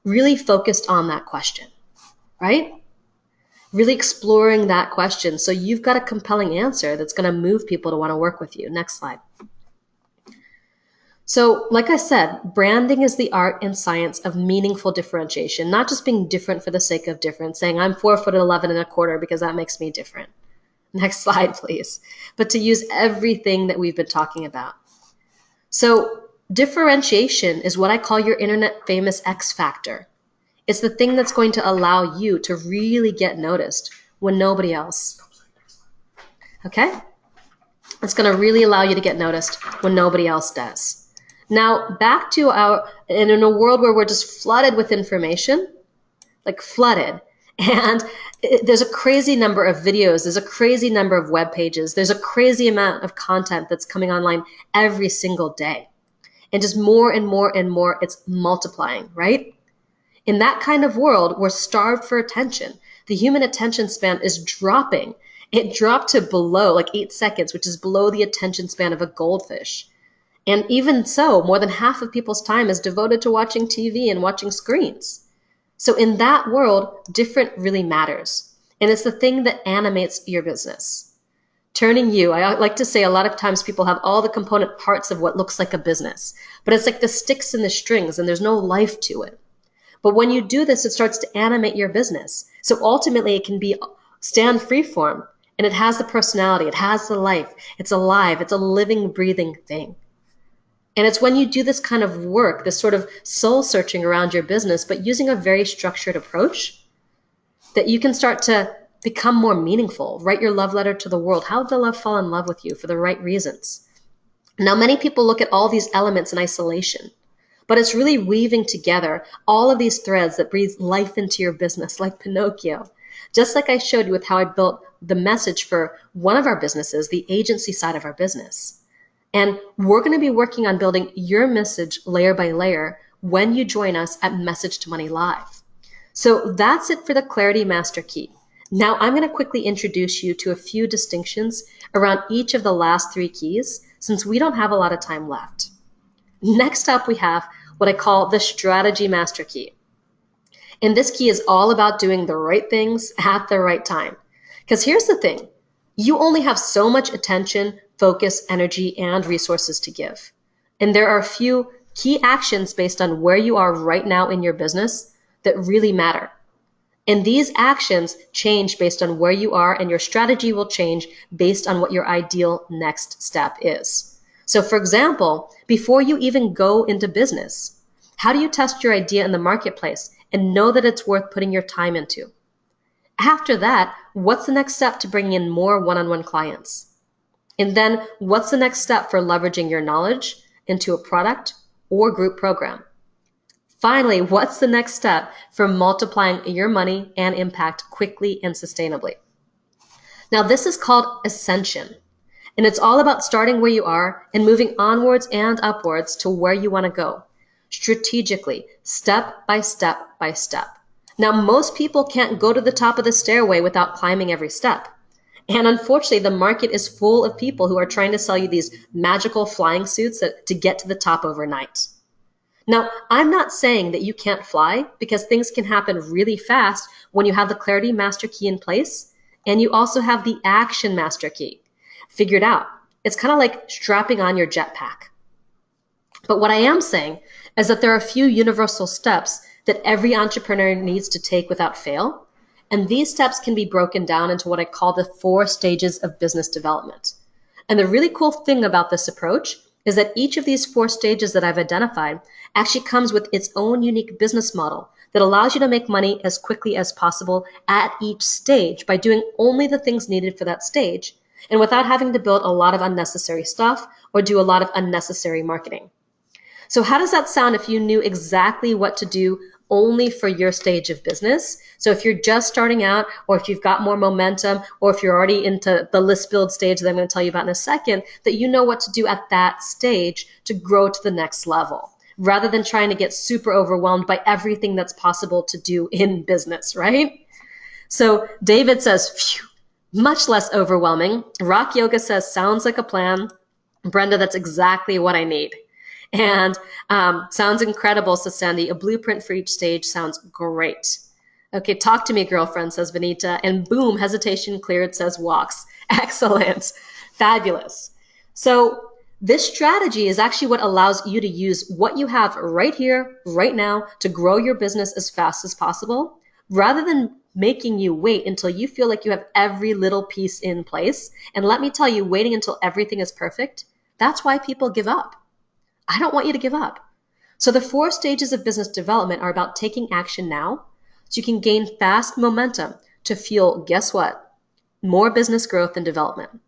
Speaker 1: really focused on that question, right? Really exploring that question. So you've got a compelling answer that's going to move people to want to work with you. Next slide. So like I said, branding is the art and science of meaningful differentiation, not just being different for the sake of different, saying I'm 4'11" because that makes me different. Next slide, please. But to use everything that we've been talking about. So differentiation is what I call your internet famous X factor. It's the thing that's going to allow you to really get noticed when nobody else. Okay? It's going to really allow you to get noticed when nobody else does. Now, back to in a world where we're just flooded with information, like flooded, and there's a crazy number of videos, there's a crazy number of web pages, there's a crazy amount of content that's coming online every single day. And just more and more and more, it's multiplying, right? In that kind of world, we're starved for attention. The human attention span is dropping. It dropped to below, like 8 seconds, which is below the attention span of a goldfish. And even so, more than half of people's time is devoted to watching TV and watching screens. So in that world, different really matters. And it's the thing that animates your business. Turning you, I like to say a lot of times people have all the component parts of what looks like a business, but it's like the sticks and the strings and there's no life to it. But when you do this, it starts to animate your business. So ultimately it can be stand freeform and it has the personality, it has the life, it's alive, it's a living, breathing thing. And it's when you do this kind of work, this sort of soul searching around your business, but using a very structured approach, that you can start to become more meaningful, write your love letter to the world. How did the love fall in love with you for the right reasons? Now, many people look at all these elements in isolation, but it's really weaving together all of these threads that breathe life into your business, like Pinocchio. Just like I showed you with how I built the message for one of our businesses, the agency side of our business. And we're going to be working on building your message layer by layer when you join us at Message to Money Live. So that's it for the Clarity Master Key. Now I'm going to quickly introduce you to a few distinctions around each of the last 3 keys, since we don't have a lot of time left. Next up, we have what I call the Strategy Master Key. And this key is all about doing the right things at the right time. Because here's the thing, you only have so much attention, focus, energy, and resources to give. And there are a few key actions based on where you are right now in your business that really matter. And these actions change based on where you are, and your strategy will change based on what your ideal next step is. So for example, before you even go into business, how do you test your idea in the marketplace and know that it's worth putting your time into? After that, what's the next step to bringing in more one-on-one clients? And then what's the next step for leveraging your knowledge into a product or group program? Finally, what's the next step for multiplying your money and impact quickly and sustainably? Now, this is called ascension, and it's all about starting where you are and moving onwards and upwards to where you want to go, strategically, step by step by step. Now, most people can't go to the top of the stairway without climbing every step. And unfortunately, the market is full of people who are trying to sell you these magical flying suits to get to the top overnight. Now, I'm not saying that you can't fly, because things can happen really fast when you have the Clarity Master Key in place and you also have the Action Master Key figured out. It's kind of like strapping on your jetpack. But what I am saying is that there are a few universal steps that every entrepreneur needs to take without fail. And these steps can be broken down into what I call the 4 stages of business development. And the really cool thing about this approach is that each of these 4 stages that I've identified actually comes with its own unique business model that allows you to make money as quickly as possible at each stage by doing only the things needed for that stage and without having to build a lot of unnecessary stuff or do a lot of unnecessary marketing. So how does that sound if you knew exactly what to do only for your stage of business? So if you're just starting out, or if you've got more momentum, or if you're already into the list build stage that I'm going to tell you about in a second, that you know what to do at that stage to grow to the next level, rather than trying to get super overwhelmed by everything that's possible to do in business, right? So David says, phew, much less overwhelming. Rock Yoga says, sounds like a plan. Brenda, that's exactly what I need. And sounds incredible, says Sandy. A blueprint for each stage sounds great. Okay, talk to me, girlfriend, says Vanita. And boom, hesitation cleared, says Walks. Excellent. Fabulous. So this strategy is actually what allows you to use what you have right here, right now, to grow your business as fast as possible, rather than making you wait until you feel like you have every little piece in place. And let me tell you, waiting until everything is perfect, that's why people give up. I don't want you to give up. So the 4 stages of business development are about taking action now so you can gain fast momentum to fuel, guess what? More business growth and development.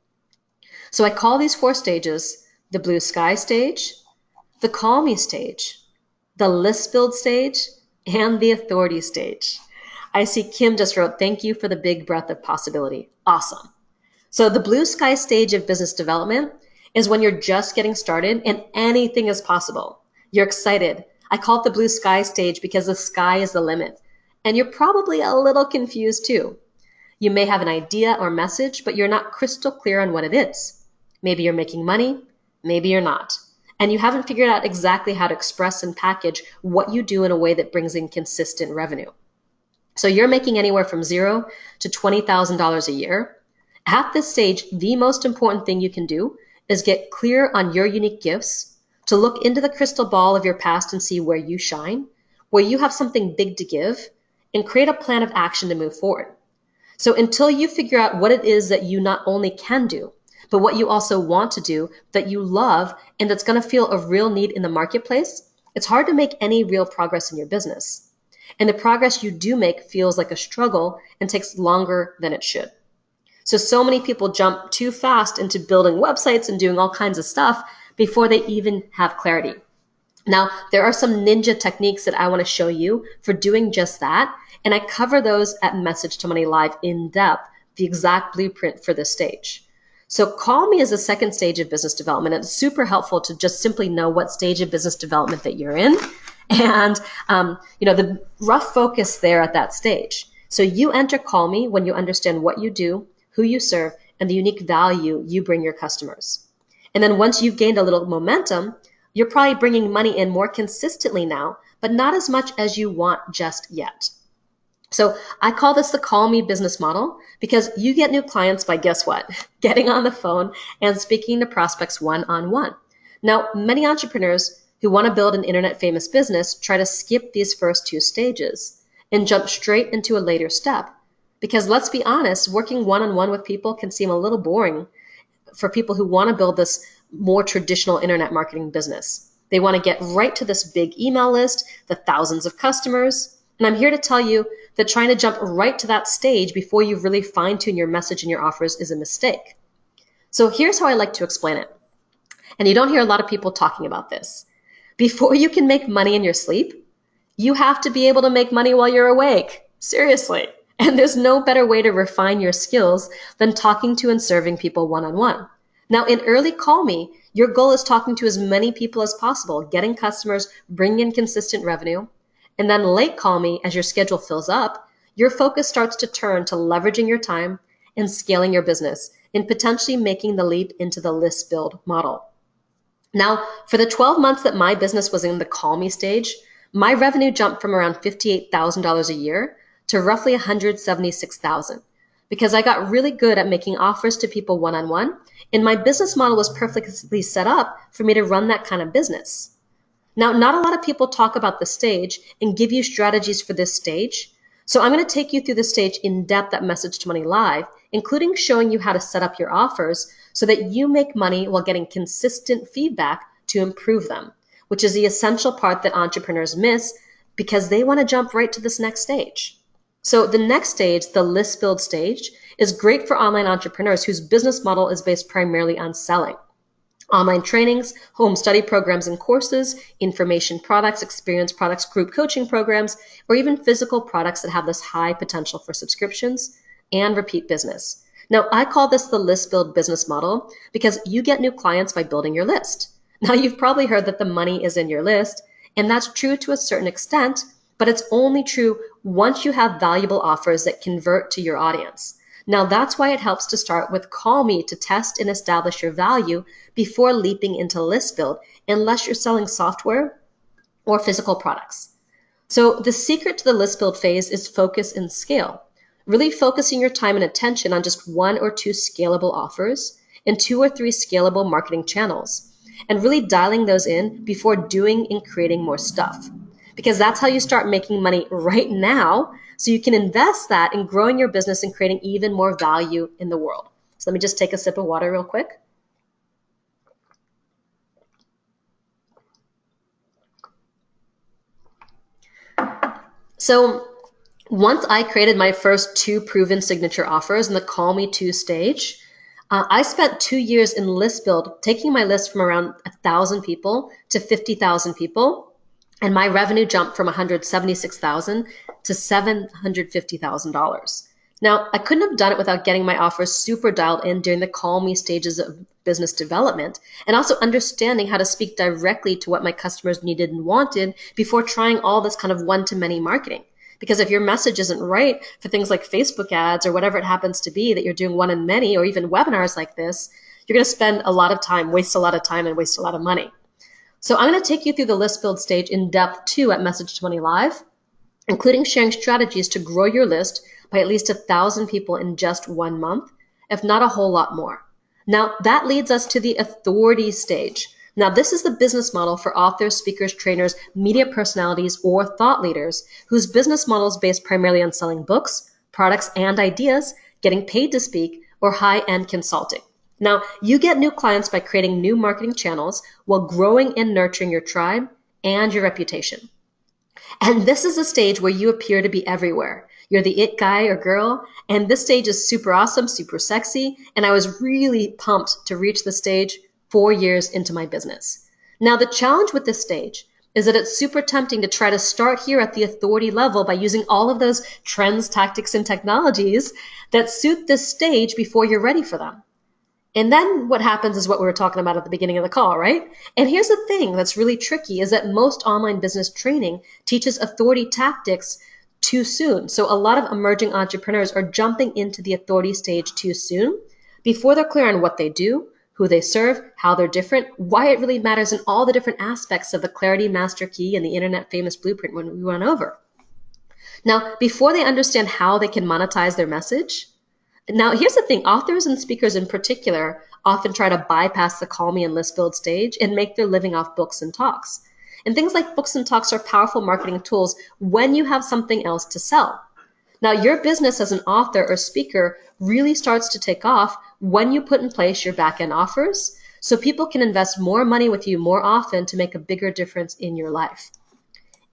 Speaker 1: So I call these 4 stages the blue sky stage, the call me stage, the list build stage, and the authority stage. I see Kim just wrote, thank you for the big breath of possibility. Awesome. So the blue sky stage of business development is when you're just getting started and anything is possible. You're excited. I call it the blue sky stage because the sky is the limit. And you're probably a little confused too. You may have an idea or message, but you're not crystal clear on what it is. Maybe you're making money, maybe you're not. And you haven't figured out exactly how to express and package what you do in a way that brings in consistent revenue. So you're making anywhere from $0 to $20,000 a year. At this stage, the most important thing you can do is get clear on your unique gifts, to look into the crystal ball of your past and see where you shine, where you have something big to give, and create a plan of action to move forward. So until you figure out what it is that you not only can do, but what you also want to do, that you love, and that's going to feel a real need in the marketplace, it's hard to make any real progress in your business. And the progress you do make feels like a struggle and takes longer than it should. So many people jump too fast into building websites and doing all kinds of stuff before they even have clarity. Now, there are some ninja techniques that I want to show you for doing just that, and I cover those at Message to Money Live in depth, the exact blueprint for this stage. So call me as a second stage of business development. It's super helpful to just simply know what stage of business development that you're in and the rough focus there at that stage. So you enter Call Me when you understand what you do, who you serve, and the unique value you bring your customers. And then once you've gained a little momentum, you're probably bringing money in more consistently now, but not as much as you want just yet. So I call this the Call Me business model because you get new clients by, guess what? Getting on the phone and speaking to prospects one-on-one. Now, many entrepreneurs who want to build an internet famous business try to skip these first 2 stages and jump straight into a later step. Because let's be honest, working one-on-one with people can seem a little boring for people who want to build this more traditional internet marketing business. They want to get right to this big email list, the thousands of customers. And I'm here to tell you that trying to jump right to that stage before you've really fine-tuned your message and your offers is a mistake. So here's how I like to explain it. And you don't hear a lot of people talking about this. Before you can make money in your sleep, you have to be able to make money while you're awake. Seriously. And there's no better way to refine your skills than talking to and serving people one-on-one. Now, in early Call Me, your goal is talking to as many people as possible, getting customers, bringing in consistent revenue. And then late Call Me, as your schedule fills up, your focus starts to turn to leveraging your time and scaling your business and potentially making the leap into the list build model. Now, for the 12 months that my business was in the Call Me stage, my revenue jumped from around $58,000 a year to roughly $176,000 because I got really good at making offers to people one-on-one, and my business model was perfectly set up for me to run that kind of business. Now, not a lot of people talk about the stage and give you strategies for this stage. So I'm going to take you through the stage in depth at Message to Money Live, including showing you how to set up your offers so that you make money while getting consistent feedback to improve them, which is the essential part that entrepreneurs miss because they want to jump right to this next stage. So the next stage, the list build stage, is great for online entrepreneurs whose business model is based primarily on selling. Online trainings, home study programs and courses, information products, experience products, group coaching programs, or even physical products that have this high potential for subscriptions and repeat business. Now, I call this the list build business model because you get new clients by building your list. Now, you've probably heard that the money is in your list, and that's true to a certain extent, but it's only true once you have valuable offers that convert to your audience. Now, that's why it helps to start with Call Me to test and establish your value before leaping into list build, unless you're selling software or physical products. So the secret to the list build phase is focus and scale. Really focusing your time and attention on just 1 or 2 scalable offers and 2 or 3 scalable marketing channels, and really dialing those in before doing and creating more stuff. Because that's how you start making money right now, so you can invest that in growing your business and creating even more value in the world. So let me just take a sip of water real quick. So once I created my first 2 proven signature offers in the Call Me To stage, I spent 2 years in list build, taking my list from around 1,000 people to 50,000 people. And my revenue jumped from $176,000 to $750,000. Now, I couldn't have done it without getting my offers super dialed in during the Call Me stages of business development, and also understanding how to speak directly to what my customers needed and wanted before trying all this kind of one-to-many marketing. Because if your message isn't right for things like Facebook ads or whatever it happens to be that you're doing one-in-many, or even webinars like this, you're going to spend a lot of time, waste a lot of time, and waste a lot of money. So I'm going to take you through the list build stage in depth too at Message to Money Live, including sharing strategies to grow your list by at least 1,000 people in just 1 month, if not a whole lot more. Now, that leads us to the authority stage. Now, this is the business model for authors, speakers, trainers, media personalities, or thought leaders whose business model is based primarily on selling books, products, and ideas, getting paid to speak, or high-end consulting. Now, you get new clients by creating new marketing channels while growing and nurturing your tribe and your reputation. And this is a stage where you appear to be everywhere. You're the it guy or girl, and this stage is super awesome, super sexy, and I was really pumped to reach this stage 4 years into my business. Now, the challenge with this stage is that it's super tempting to try to start here at the authority level by using all of those trends, tactics, and technologies that suit this stage before you're ready for them. And then what happens is what we were talking about at the beginning of the call, right? And here's the thing that's really tricky is that most online business training teaches authority tactics too soon. So a lot of emerging entrepreneurs are jumping into the authority stage too soon before they're clear on what they do, who they serve, how they're different, why it really matters, and all the different aspects of the Clarity Master Key and the Internet Famous Blueprint when we went over. Now, before they understand how they can monetize their message, now, here's the thing. Authors and speakers in particular often try to bypass the Call Me and list build stage and make their living off books and talks. And things like books and talks are powerful marketing tools when you have something else to sell. Now, your business as an author or speaker really starts to take off when you put in place your back-end offers so people can invest more money with you more often to make a bigger difference in your life.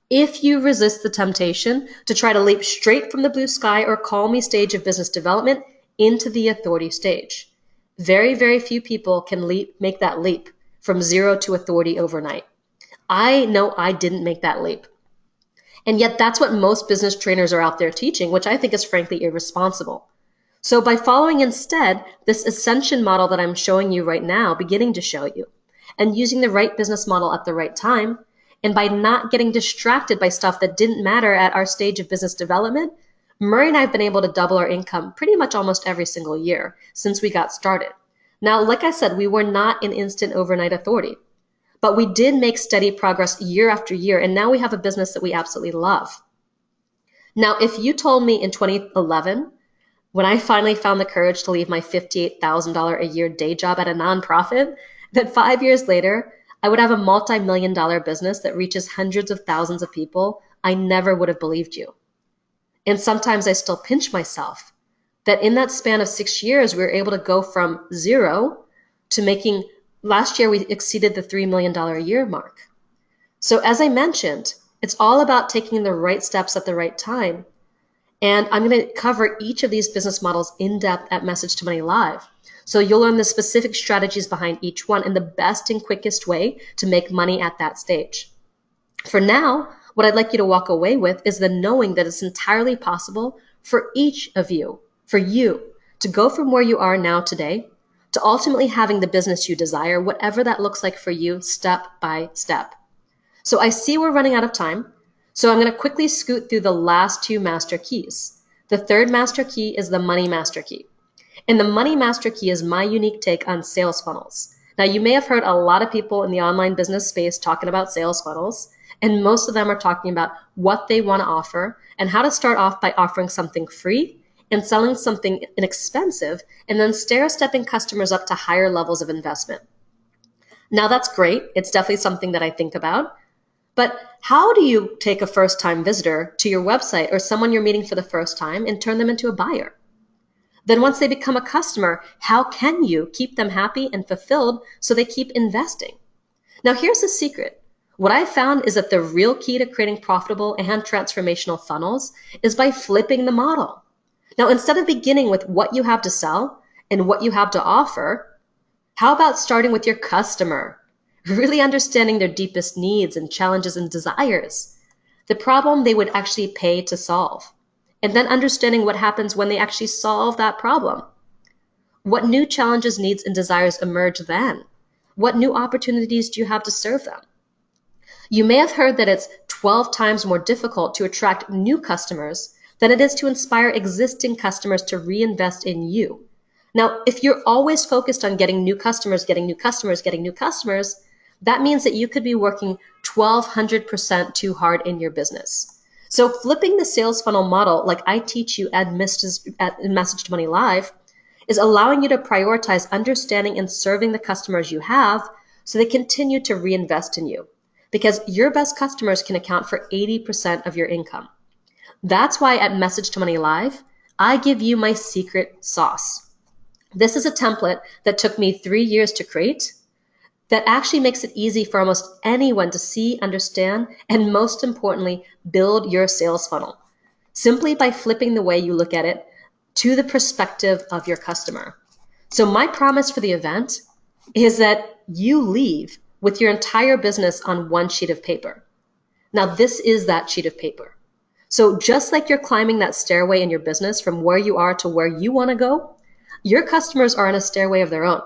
Speaker 1: If you resist the temptation to try to leap straight from the blue sky or Call Me stage of business development into the authority stage. Very, very few people can make that leap from 0 to authority overnight. I know I didn't make that leap. And yet that's what most business trainers are out there teaching, which I think is frankly irresponsible. So by following instead this ascension model that I'm showing you right now, beginning to show you, and using the right business model at the right time, and by not getting distracted by stuff that didn't matter at our stage of business development, Murray and I have been able to double our income pretty much almost every single year since we got started. Now, like I said, we were not an instant overnight authority, but we did make steady progress year after year, and now we have a business that we absolutely love. Now, if you told me in 2011, when I finally found the courage to leave my $58,000 a year day job at a nonprofit, that 5 years later, I would have a multi-million-dollar business that reaches hundreds of thousands of people, I never would have believed you. And sometimes I still pinch myself that in that span of 6 years, we were able to go from zero to making, last year we exceeded the $3 million a year mark. So as I mentioned, it's all about taking the right steps at the right time. And I'm going to cover each of these business models in depth at Message to Money Live. So you'll learn the specific strategies behind each one and the best and quickest way to make money at that stage. For now, what I'd like you to walk away with is the knowing that it's entirely possible for each of you, for you, to go from where you are now today to ultimately having the business you desire, whatever that looks like for you, step by step. So I see we're running out of time. So I'm going to quickly scoot through the last two master keys. The third master key is the money master key. And the money master key is my unique take on sales funnels. Now, you may have heard a lot of people in the online business space talking about sales funnels, and most of them are talking about what they want to offer and how to start off by offering something free and selling something inexpensive and then stair-stepping customers up to higher levels of investment. Now, that's great. It's definitely something that I think about. But how do you take a first-time visitor to your website or someone you're meeting for the first time and turn them into a buyer? Then once they become a customer, how can you keep them happy and fulfilled so they keep investing? Now here's the secret. What I found is that the real key to creating profitable and transformational funnels is by flipping the model. Now instead of beginning with what you have to sell and what you have to offer, how about starting with your customer? Really understanding their deepest needs and challenges and desires, the problem they would actually pay to solve, and then understanding what happens when they actually solve that problem. What new challenges, needs, and desires emerge then? What new opportunities do you have to serve them? You may have heard that it's 12 times more difficult to attract new customers than it is to inspire existing customers to reinvest in you. Now, if you're always focused on getting new customers, that means that you could be working 1,200% too hard in your business. So flipping the sales funnel model, like I teach you at Message to Money Live, is allowing you to prioritize understanding and serving the customers you have so they continue to reinvest in you. Because your best customers can account for 80% of your income. That's why at Message to Money Live, I give you my secret sauce. This is a template that took me 3 years to create, that actually makes it easy for almost anyone to see, understand, and most importantly, build your sales funnel, simply by flipping the way you look at it to the perspective of your customer. So my promise for the event is that you leave with your entire business on one sheet of paper. Now, this is that sheet of paper. So just like you're climbing that stairway in your business from where you are to where you want to go, your customers are on a stairway of their own,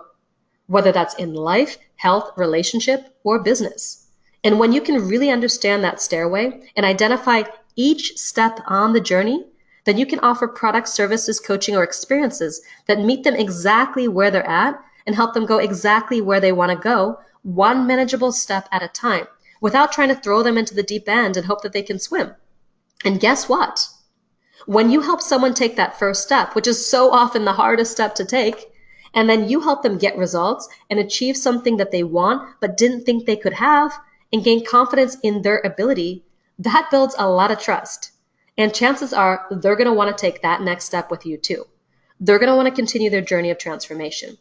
Speaker 1: whether that's in life, health, relationship, or business. And when you can really understand that stairway and identify each step on the journey, then you can offer products, services, coaching, or experiences that meet them exactly where they're at and help them go exactly where they want to go, one manageable step at a time, without trying to throw them into the deep end and hope that they can swim. And guess what? When you help someone take that first step, which is so often the hardest step to take, and then you help them get results and achieve something that they want but didn't think they could have and gain confidence in their ability, that builds a lot of trust. And chances are they're going to want to take that next step with you too. They're going to want to continue their journey of transformation.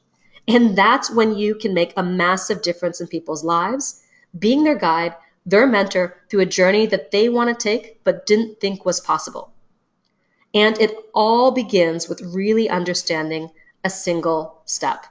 Speaker 1: And that's when you can make a massive difference in people's lives, being their guide, their mentor through a journey that they want to take but didn't think was possible. And it all begins with really understanding a single step.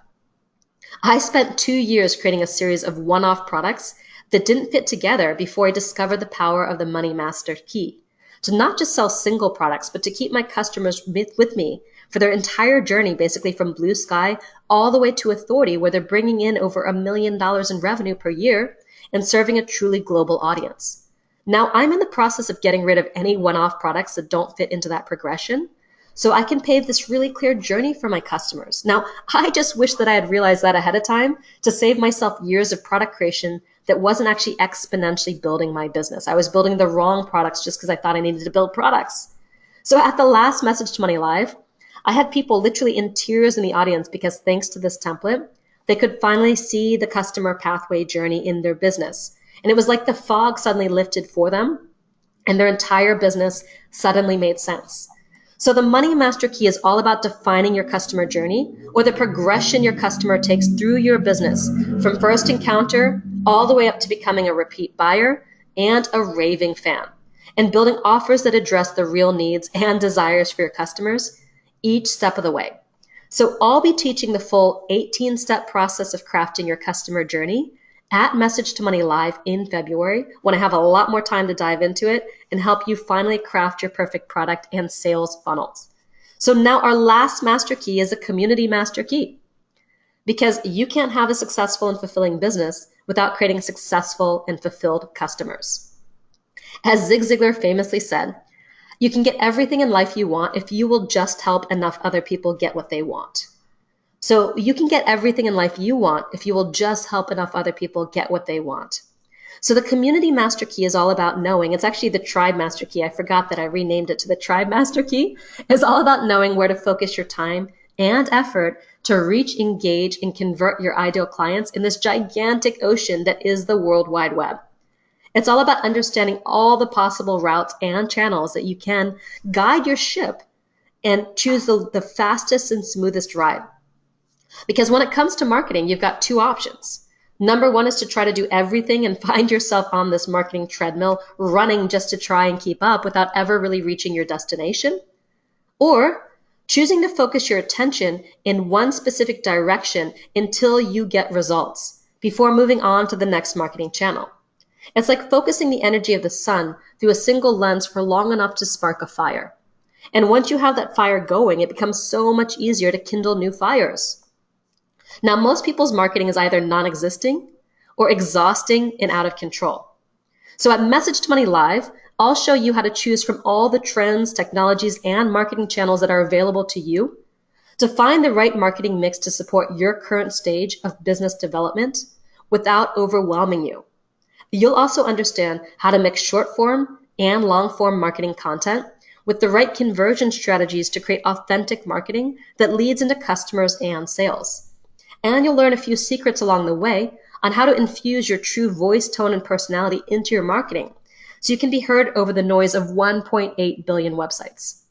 Speaker 1: I spent 2 years creating a series of one-off products that didn't fit together before I discovered the power of the Money Master Key. To not just sell single products, but to keep my customers with me for their entire journey, basically from blue sky all the way to authority, where they're bringing in over $1 million in revenue per year and serving a truly global audience. Now, I'm in the process of getting rid of any one-off products that don't fit into that progression, so I can pave this really clear journey for my customers. Now, I just wish that I had realized that ahead of time to save myself years of product creation that wasn't actually exponentially building my business. I was building the wrong products just because I thought I needed to build products. So at the last Message to Money Live, I had people literally in tears in the audience because thanks to this template, They could finally see the customer pathway journey in their business. And it was like the fog suddenly lifted for them and their entire business suddenly made sense. So the Money Master Key is all about defining your customer journey or the progression your customer takes through your business from first encounter all the way up to becoming a repeat buyer and a raving fan, and building offers that address the real needs and desires for your customers each step of the way. So I'll be teaching the full 18-step process of crafting your customer journey at Message to Money Live in February, when I have a lot more time to dive into it and help you finally craft your perfect product and sales funnels. So now our last master key is a community master key, because you can't have a successful and fulfilling business without creating successful and fulfilled customers. As Zig Ziglar famously said, you can get everything in life you want if you will just help enough other people get what they want. So you can get everything in life you want if you will just help enough other people get what they want. So the community master key is all about knowing. It's actually the tribe master key. I forgot that I renamed it to the tribe master key. It's all about knowing where to focus your time and effort to reach, engage, and convert your ideal clients in this gigantic ocean that is the World Wide Web. It's all about understanding all the possible routes and channels that you can guide your ship and choose the fastest and smoothest ride. Because when it comes to marketing, you've got two options. Number one is to try to do everything and find yourself on this marketing treadmill, running just to try and keep up without ever really reaching your destination. Or choosing to focus your attention in one specific direction until you get results before moving on to the next marketing channel. It's like focusing the energy of the sun through a single lens for long enough to spark a fire. And once you have that fire going, it becomes so much easier to kindle new fires. Now, most people's marketing is either non-existing or exhausting and out of control. So at Message to Money Live, I'll show you how to choose from all the trends, technologies, and marketing channels that are available to you to find the right marketing mix to support your current stage of business development without overwhelming you. You'll also understand how to mix short form and long form marketing content with the right conversion strategies to create authentic marketing that leads into customers and sales. And you'll learn a few secrets along the way on how to infuse your true voice, tone, and personality into your marketing so you can be heard over the noise of 1.8 billion websites.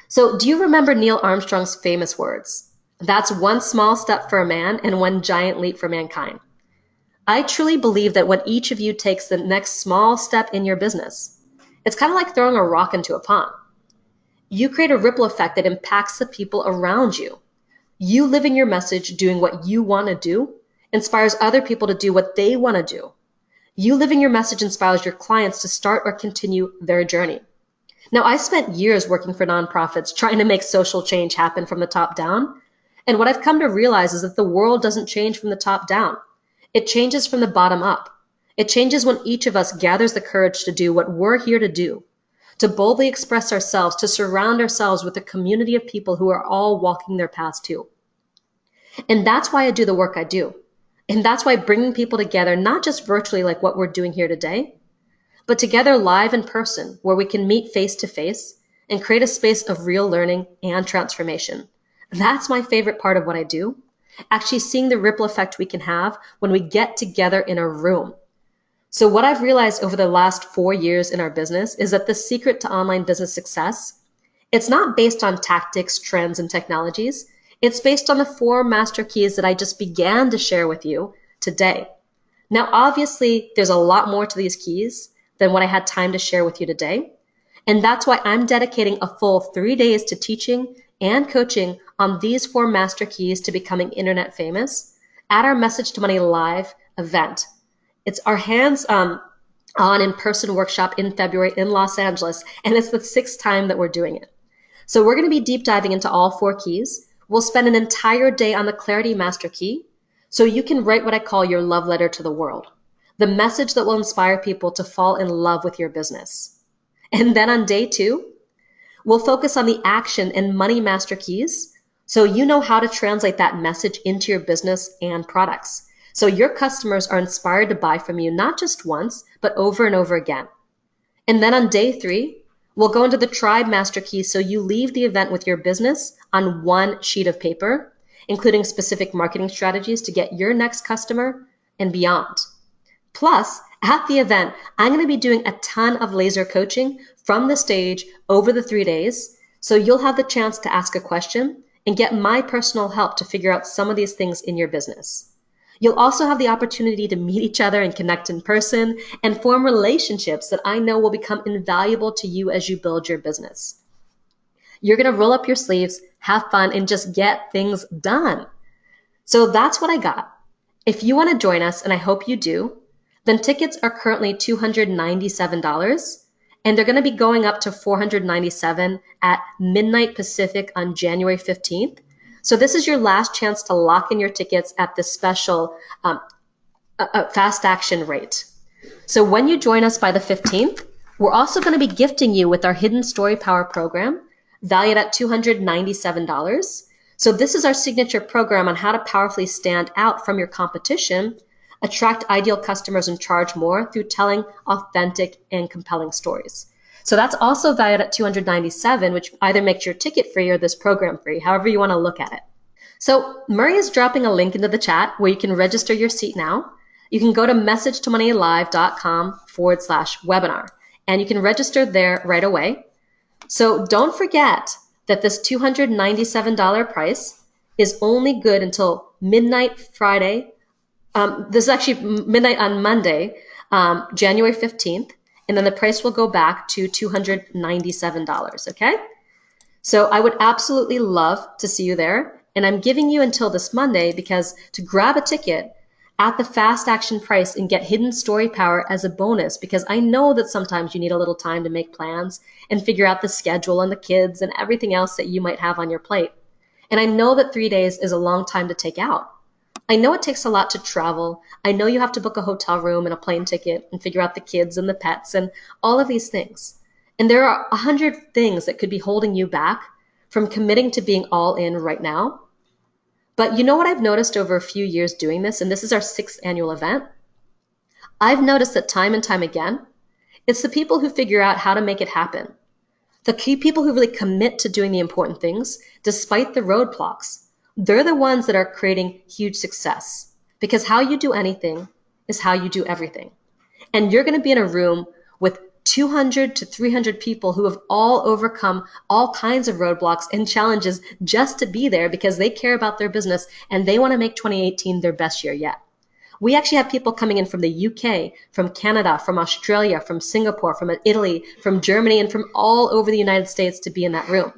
Speaker 1: So do you remember Neil Armstrong's famous words? That's one small step for a man and one giant leap for mankind. I truly believe that when each of you takes the next small step in your business, it's kind of like throwing a rock into a pond. You create a ripple effect that impacts the people around you. You living your message, doing what you want to do, inspires other people to do what they want to do. You living your message inspires your clients to start or continue their journey. Now, I spent years working for nonprofits trying to make social change happen from the top down. And what I've come to realize is that the world doesn't change from the top down. It changes from the bottom up. It changes when each of us gathers the courage to do what we're here to do, to boldly express ourselves, to surround ourselves with a community of people who are all walking their paths too. And that's why I do the work I do. And that's why bringing people together, not just virtually like what we're doing here today, but together live in person where we can meet face to face and create a space of real learning and transformation. That's my favorite part of what I do. Actually seeing the ripple effect we can have when we get together in a room. So what I've realized over the last 4 years in our business is that the secret to online business success, it's not based on tactics, trends, and technologies. It's based on the 4 master keys that I just began to share with you today. Now, obviously, there's a lot more to these keys than what I had time to share with you today. And that's why I'm dedicating a full 3 days to teaching and coaching on these 4 master keys to becoming internet famous at our Message to Money Live event. It's our hands-on in-person workshop in February in Los Angeles, and it's the 6th time that we're doing it. So we're going to be deep diving into all 4 keys. We'll spend an entire day on the Clarity Master Key, so you can write what I call your love letter to the world, the message that will inspire people to fall in love with your business. And then on day 2, we'll focus on the action and money master keys, so you know how to translate that message into your business and products. So your customers are inspired to buy from you not just once, but over and over again. And then on day 3, we'll go into the Tribe Master Key so you leave the event with your business on one sheet of paper including specific marketing strategies to get your next customer and beyond. Plus, at the event, I'm going to be doing a ton of laser coaching from the stage over the 3 days, so you'll have the chance to ask a question and get my personal help to figure out some of these things in your business. You'll also have the opportunity to meet each other and connect in person and form relationships that I know will become invaluable to you as you build your business. You're going to roll up your sleeves, have fun, and just get things done. So that's what I got. If you want to join us, and I hope you do, then tickets are currently $297, and they're going to be going up to $497 at midnight Pacific on January 15th. So this is your last chance to lock in your tickets at this special fast action rate. So when you join us by the 15th, we're also going to be gifting you with our Hidden Story Power program, valued at $297. So this is our signature program on how to powerfully stand out from your competition, attract ideal customers, and charge more through telling authentic and compelling stories. So that's also valued at $297, which either makes your ticket free or this program free, however you want to look at it. So Murray is dropping a link into the chat where you can register your seat now. You can go to messagetomoneylive.com/webinar, and you can register there right away. So don't forget that this $297 price is only good until midnight Friday. This is actually midnight on Monday, January 15th. And then the price will go back to $297, okay? So I would absolutely love to see you there. And I'm giving you until this Monday because to grab a ticket at the fast action price and get Hidden Story Power as a bonus, because I know that sometimes you need a little time to make plans and figure out the schedule and the kids and everything else that you might have on your plate. And I know that 3 days is a long time to take out. I know it takes a lot to travel. I know you have to book a hotel room and a plane ticket and figure out the kids and the pets and all of these things. And there are 100 things that could be holding you back from committing to being all in right now. But you know what I've noticed over a few years doing this, and this is our 6th annual event? I've noticed that time and time again, it's the people who figure out how to make it happen. The key people who really commit to doing the important things, despite the roadblocks, they're the ones that are creating huge success, because how you do anything is how you do everything. And you're going to be in a room with 200 to 300 people who have all overcome all kinds of roadblocks and challenges just to be there because they care about their business and they want to make 2018 their best year yet. We actually have people coming in from the UK, from Canada, from Australia, from Singapore, from Italy, from Germany, and from all over the United States to be in that room.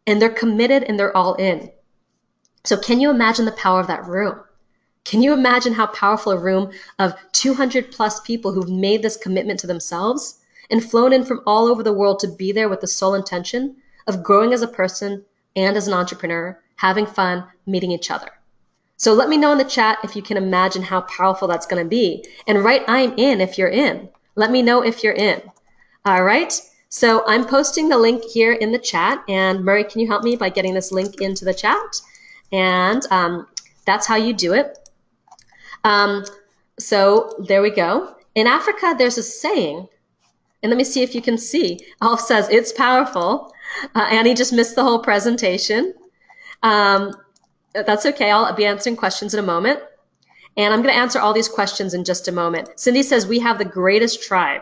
Speaker 1: And they're committed and they're all in. So can you imagine the power of that room? Can you imagine how powerful a room of 200 plus people who've made this commitment to themselves and flown in from all over the world to be there with the sole intention of growing as a person and as an entrepreneur, having fun, meeting each other? So let me know in the chat if you can imagine how powerful that's going to be. And write "I'm in" if you're in. Let me know if you're in. All right. So I'm posting the link here in the chat. And Murray, can you help me by getting this link into the chat? And that's how you do it. So there we go. In Africa, there's a saying, and let me see if you can see. Alf says, it's powerful. Annie just missed the whole presentation. That's okay. I'll be answering questions in a moment. And I'm going to answer all these questions in just a moment. Cindy says, we have the greatest tribe.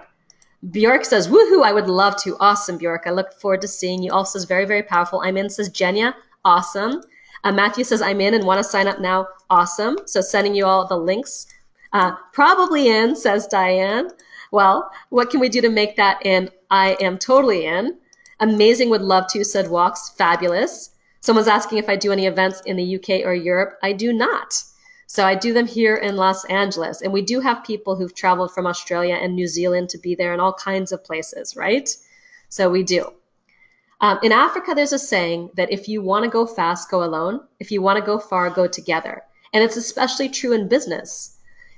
Speaker 1: Bjork says, woohoo, I would love to. Awesome, Bjork. I look forward to seeing you. Alf says, very, very powerful. I'm in, says Jenya. Awesome. Matthew says, I'm in and want to sign up now. Awesome. So sending you all the links. Probably in, says Diane. Well, what can we do to make that in? I am totally in. Amazing, would love to, said Walks. Fabulous. Someone's asking if I do any events in the UK or Europe. I do not. So I do them here in Los Angeles. And we do have people who've traveled from Australia and New Zealand to be there in all kinds of places, right? So we do. In Africa, there's a saying that if you want to go fast, go alone. If you want to go far, go together. And it's especially true in business.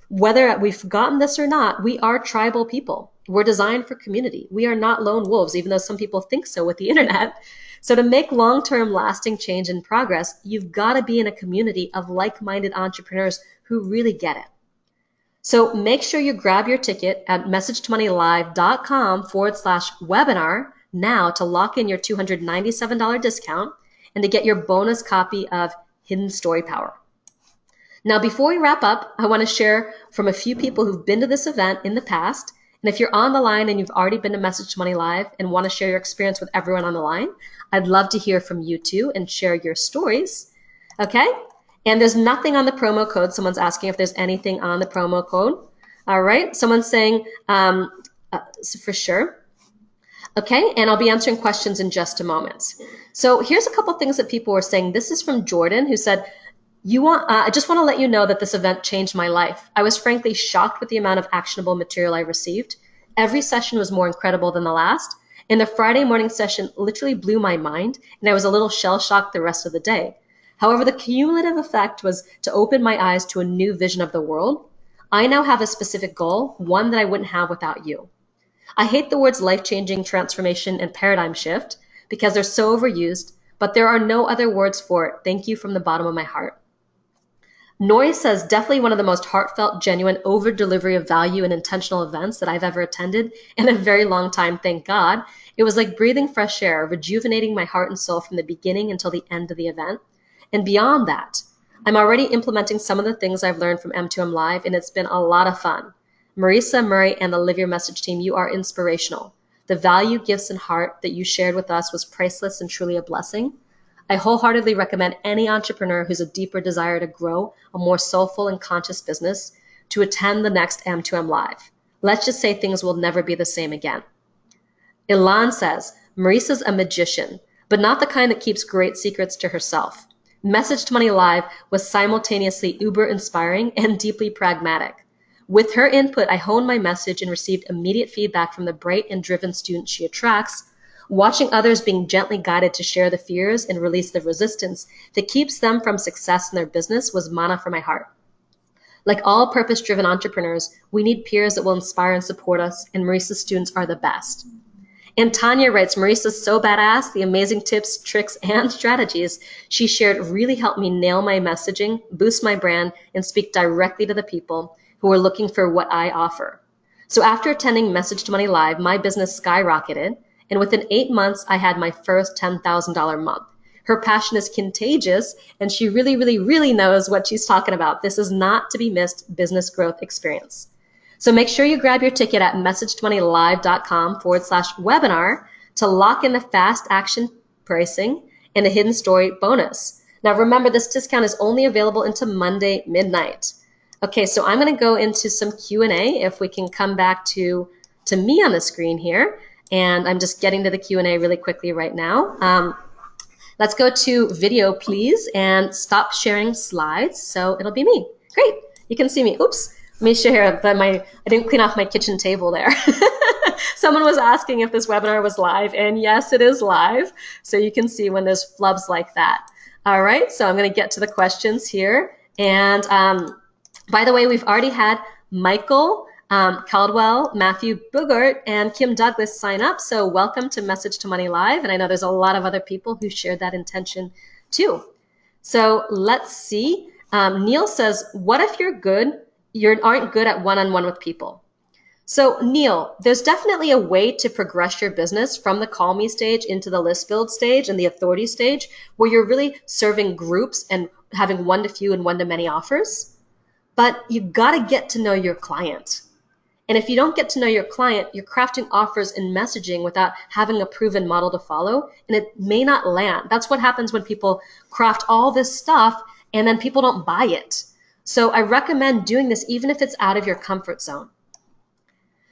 Speaker 1: Whether we've forgotten this or not, we are tribal people. We're designed for community. We are not lone wolves, even though some people think so with the internet. So to make long-term lasting change and progress, you've got to be in a community of like-minded entrepreneurs who really get it. So make sure you grab your ticket at messagetomoneylive.com/webinar now to lock in your $297 discount and to get your bonus copy of Hidden Story Power. Now, before we wrap up, I want to share from a few people who've been to this event in the past. And if you're on the line and you've already been to Message to Money Live and want to share your experience with everyone on the line, I'd love to hear from you too and share your stories. Okay? And there's nothing on the promo code. Someone's asking if there's anything on the promo code. All right. Someone's saying for sure. Okay, and I'll be answering questions in just a moment. So here's a couple things that people were saying. This is from Jordan, who said, I just want to let you know that this event changed my life. I was frankly shocked with the amount of actionable material I received. Every session was more incredible than the last, and the Friday morning session literally blew my mind, and I was a little shell-shocked the rest of the day. However, the cumulative effect was to open my eyes to a new vision of the world. I now have a specific goal, one that I wouldn't have without you. I hate the words life-changing, transformation, and paradigm shift because they're so overused, but there are no other words for it. Thank you from the bottom of my heart. Nori says, definitely one of the most heartfelt, genuine over-delivery of value and intentional events that I've ever attended in a very long time, thank God. It was like breathing fresh air, rejuvenating my heart and soul from the beginning until the end of the event. And beyond that, I'm already implementing some of the things I've learned from M2M Live, and it's been a lot of fun. Marisa, Murray, and the Live Your Message team, you are inspirational. The value, gifts, and heart that you shared with us was priceless and truly a blessing. I wholeheartedly recommend any entrepreneur who's a deeper desire to grow a more soulful and conscious business to attend the next M2M Live. Let's just say things will never be the same again. Ilan says, Marisa's a magician, but not the kind that keeps great secrets to herself. Message to Money Live was simultaneously uber inspiring and deeply pragmatic. With her input, I honed my message and received immediate feedback from the bright and driven students she attracts. Watching others being gently guided to share the fears and release the resistance that keeps them from success in their business was manna for my heart. Like all purpose-driven entrepreneurs, we need peers that will inspire and support us, and Marisa's students are the best. And Tanya writes, Marisa's so badass, the amazing tips, tricks, and strategies she shared really helped me nail my messaging, boost my brand, and speak directly to the people who are looking for what I offer. So after attending Message to Money Live, my business skyrocketed, and within 8 months, I had my first $10,000 month. Her passion is contagious, and she really, really, really knows what she's talking about. This is not to be missed business growth experience. So make sure you grab your ticket at message20live.com/webinar to lock in the fast action pricing and the hidden story bonus. Now remember, this discount is only available until Monday midnight. Okay, so I'm going to go into some Q&A if we can come back to me on the screen here. And I'm just getting to the Q&A really quickly right now. Let's go to video, please, and stop sharing slides. So it'll be me. Great. You can see me. Oops. Let me share that I didn't clean off my kitchen table there. Someone was asking if this webinar was live, and yes, it is live. So you can see when there's flubs like that. All right, so I'm going to get to the questions here. And by the way, we've already had Michael Caldwell, Matthew Bogart, and Kim Douglas sign up. So welcome to Message to Money Live. And I know there's a lot of other people who shared that intention too. So let's see. Neil says, what if you aren't good at one-on-one with people? So Neil, there's definitely a way to progress your business from the call me stage into the list build stage and the authority stage where you're really serving groups and having one-to-few and one-to-many offers. But you've got to get to know your client. And if you don't get to know your client, you're crafting offers and messaging without having a proven model to follow, and it may not land. That's what happens when people craft all this stuff and then people don't buy it. So I recommend doing this even if it's out of your comfort zone.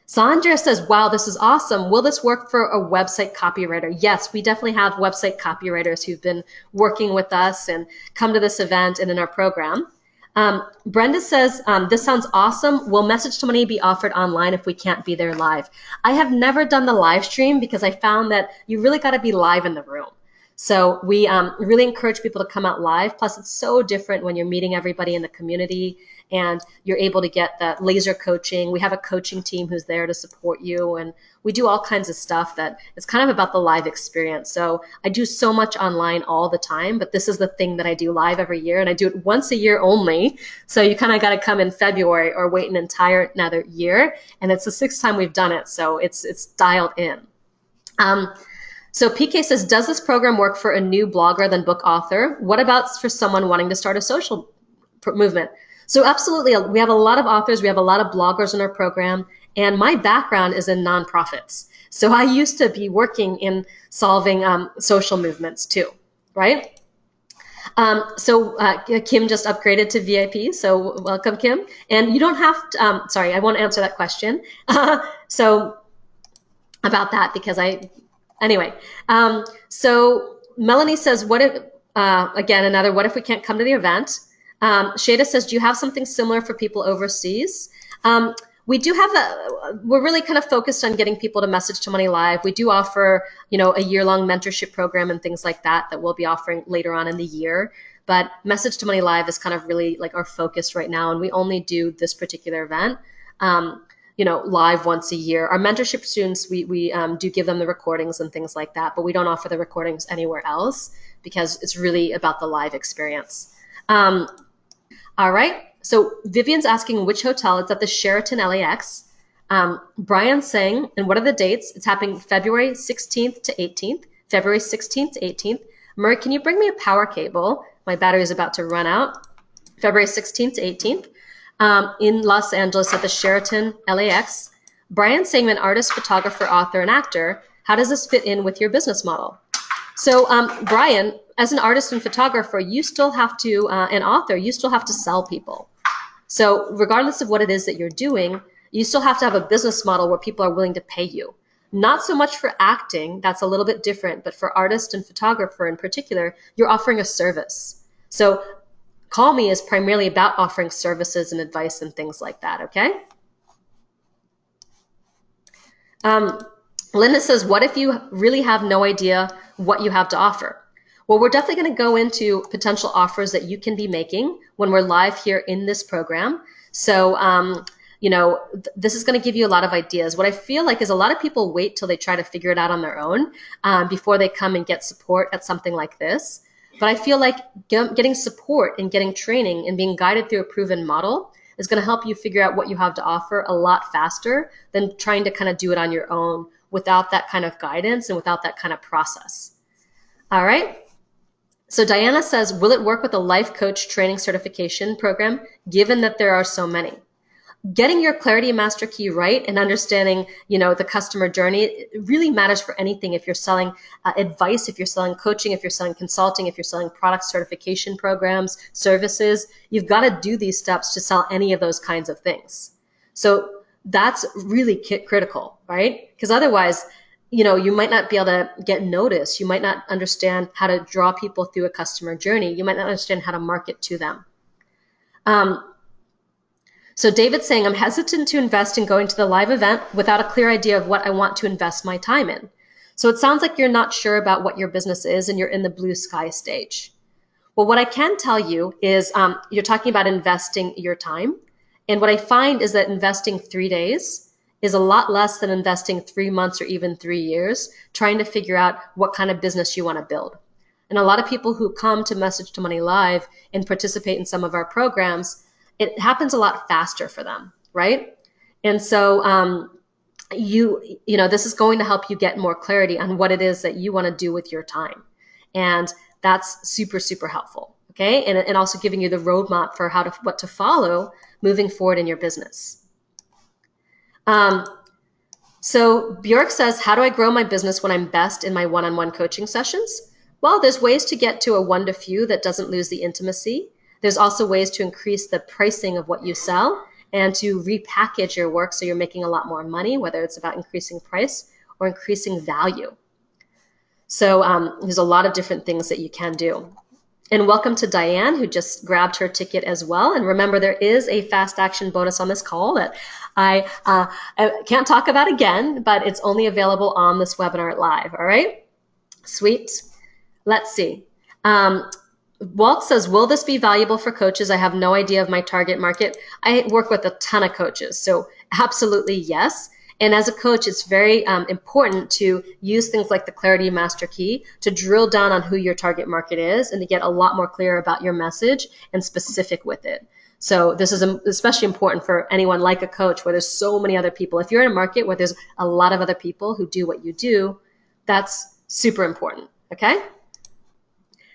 Speaker 1: Sandra says, wow, this is awesome. Will this work for a website copywriter? Yes, we definitely have website copywriters who've been working with us and come to this event and in our program. Brenda says, this sounds awesome. Will Message to Money be offered online if we can't be there live? I have never done the live stream because I found that you really got to be live in the room. So we really encourage people to come out live. Plus, it's so different when you're meeting everybody in the community and you're able to get that laser coaching. We have a coaching team who's there to support you, and we do all kinds of stuff that it's kind of about the live experience. So I do so much online all the time, but this is the thing that I do live every year, and I do it once a year only. So you kind of got to come in February or wait another year, and it's the 6th time we've done it, so it's dialed in. So PK says, does this program work for a new blogger than book author? What about for someone wanting to start a social movement? So absolutely, we have a lot of authors, we have a lot of bloggers in our program, and my background is in nonprofits. So I used to be working in solving social movements too, right? Kim just upgraded to VIP, so welcome, Kim. And you don't have to, sorry, I won't answer that question. So about that, because anyway. So Melanie says, what if, again, another, what if we can't come to the event? Shada says, do you have something similar for people overseas? We do have we're really kind of focused on getting people to Message to Money Live. We do offer, a year-long mentorship program and things like that we'll be offering later on in the year. But Message to Money Live is kind of really like our focus right now, and we only do this particular event, live once a year. Our mentorship students, we do give them the recordings and things like that, but we don't offer the recordings anywhere else because it's really about the live experience. All right. So Vivian's asking which hotel. It's at the Sheraton LAX. Brian's saying, and what are the dates? It's happening February 16th to 18th. February 16th to 18th. Murray, can you bring me a power cable? My battery is about to run out. February 16th to 18th in Los Angeles at the Sheraton LAX. Brian's saying, an artist, photographer, author, and actor. How does this fit in with your business model? So Brian, as an artist and photographer, you still have to, an author, you still have to sell people. So regardless of what it is that you're doing, you still have to have a business model where people are willing to pay you. Not so much for acting, that's a little bit different, but for artist and photographer in particular, you're offering a service. So Call Me is primarily about offering services and advice and things like that, okay? Linda says, what if you really have no idea what you have to offer? Well, we're definitely going to go into potential offers that you can be making when we're live here in this program. So, this is going to give you a lot of ideas. What I feel like is a lot of people wait till they try to figure it out on their own before they come and get support at something like this. But I feel like getting support and getting training and being guided through a proven model is going to help you figure out what you have to offer a lot faster than trying to kind of do it on your own without that kind of guidance and without that kind of process. All right. So Diana says, will it work with a life coach training certification program, given that there are so many? Getting your Clarity Master Key right and understanding, the customer journey, it really matters for anything. If you're selling advice, if you're selling coaching, if you're selling consulting, if you're selling product certification programs, services, you've got to do these steps to sell any of those kinds of things. So that's really critical, right? Because otherwise, you might not be able to get noticed. You might not understand how to draw people through a customer journey. You might not understand how to market to them. So David's saying, I'm hesitant to invest in going to the live event without a clear idea of what I want to invest my time in. So it sounds like you're not sure about what your business is and you're in the blue sky stage. Well, what I can tell you is you're talking about investing your time. And what I find is that investing 3 days is a lot less than investing 3 months or even 3 years trying to figure out what kind of business you want to build. And a lot of people who come to Message to Money Live and participate in some of our programs, it happens a lot faster for them, right? And so this is going to help you get more clarity on what it is that you want to do with your time. And that's super, super helpful, okay? And also giving you the roadmap for what to follow moving forward in your business. So Bjork says, how do I grow my business when I'm best in my one-on-one coaching sessions? Well, there's ways to get to a one to few that doesn't lose the intimacy. There's also ways to increase the pricing of what you sell and to repackage your work so you're making a lot more money, whether it's about increasing price or increasing value. So there's a lot of different things that you can do. And welcome to Diane, who just grabbed her ticket as well. And remember, there is a fast action bonus on this call that I can't talk about again, but it's only available on this webinar live. All right? Sweet. Let's see. Walt says, will this be valuable for coaches? I have no idea of my target market. I work with a ton of coaches, so absolutely yes. And as a coach, it's very important to use things like the Clarity Master Key to drill down on who your target market is and to get a lot more clear about your message and specific with it. So this is especially important for anyone like a coach where there's so many other people. If you're in a market where there's a lot of other people who do what you do, that's Super important, okay?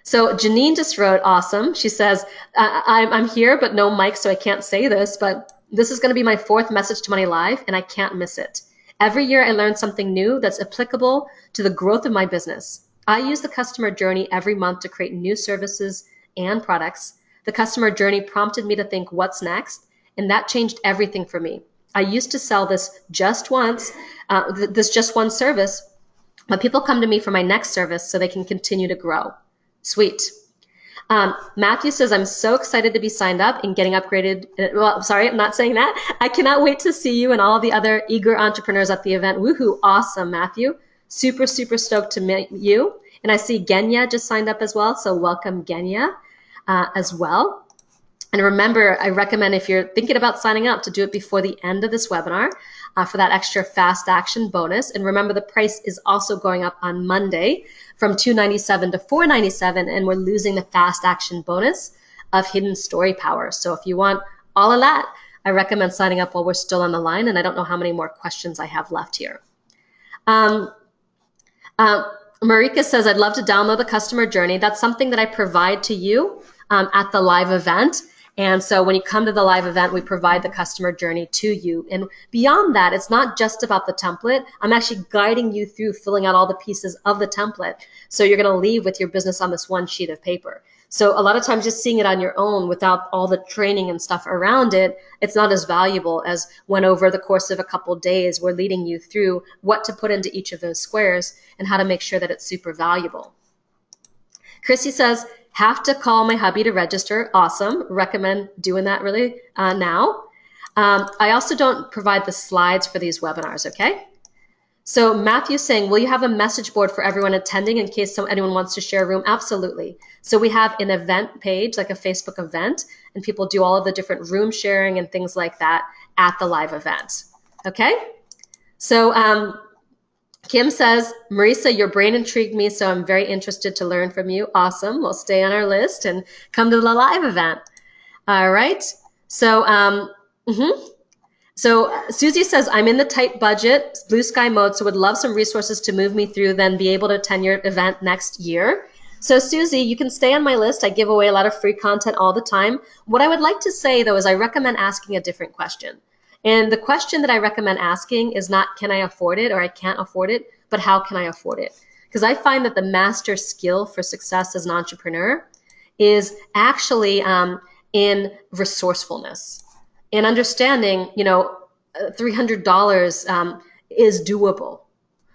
Speaker 1: So Janine just wrote, awesome. She says, I'm here, but no mic, so I can't say this, but this is going to be my 4th Message to Money Live, and I can't miss it. Every year I learn something new that's applicable to the growth of my business. I use the customer journey every month to create new services and products. The customer journey prompted me to think, what's next? And that changed everything for me. I used to sell this just once, this just one service, but people come to me for my next service so they can continue to grow. Sweet. Matthew says, I'm so excited to be signed up and getting upgraded. Well, sorry, I'm not saying that. I cannot wait to see you and all the other eager entrepreneurs at the event. Woohoo. Awesome, Matthew. Super, super stoked to meet you. And I see Genya just signed up as well. So welcome, Genya, as well. And remember, I recommend if you're thinking about signing up to do it before the end of this webinar for that extra fast action bonus. And remember, the price is also going up on Monday from $297 to $497, and we're losing the fast action bonus of Hidden Story Power. So if you want all of that, I recommend signing up while we're still on the line, and I don't know how many more questions I have left here. Marika says, I'd love to download the customer journey. That's something that I provide to you at the live event. And so when you come to the live event, we provide the customer journey to you. And beyond that, it's not just about the template. I'm actually guiding you through filling out all the pieces of the template. So you're going to leave with your business on this one sheet of paper. So a lot of times just seeing it on your own without all the training and stuff around it, it's not as valuable as when over the course of a couple of days, we're leading you through what to put into each of those squares and how to make sure that it's super valuable. Chrissy says, have to call my hubby to register. Awesome. Recommend doing that really now. I also don't provide the slides for these webinars, okay? So Matthew's saying, will you have a message board for everyone attending in case anyone wants to share a room? Absolutely. So we have an event page, like a Facebook event, and people do all of the different room sharing and things like that at the live event, okay? So Kim says, Marisa, your brain intrigued me, so I'm very interested to learn from you. Awesome. We'll stay on our list and come to the live event. All right. So, So Susie says, I'm in the tight budget, blue sky mode, so would love some resources to move me through, then be able to attend your event next year. So Susie, you can stay on my list. I give away a lot of free content all the time. What I would like to say, though, is I recommend asking a different question. And the question that I recommend asking is not, can I afford it or I can't afford it, but how can I afford it? Because I find that the master skill for success as an entrepreneur is actually in resourcefulness and understanding, you know, $300 is doable.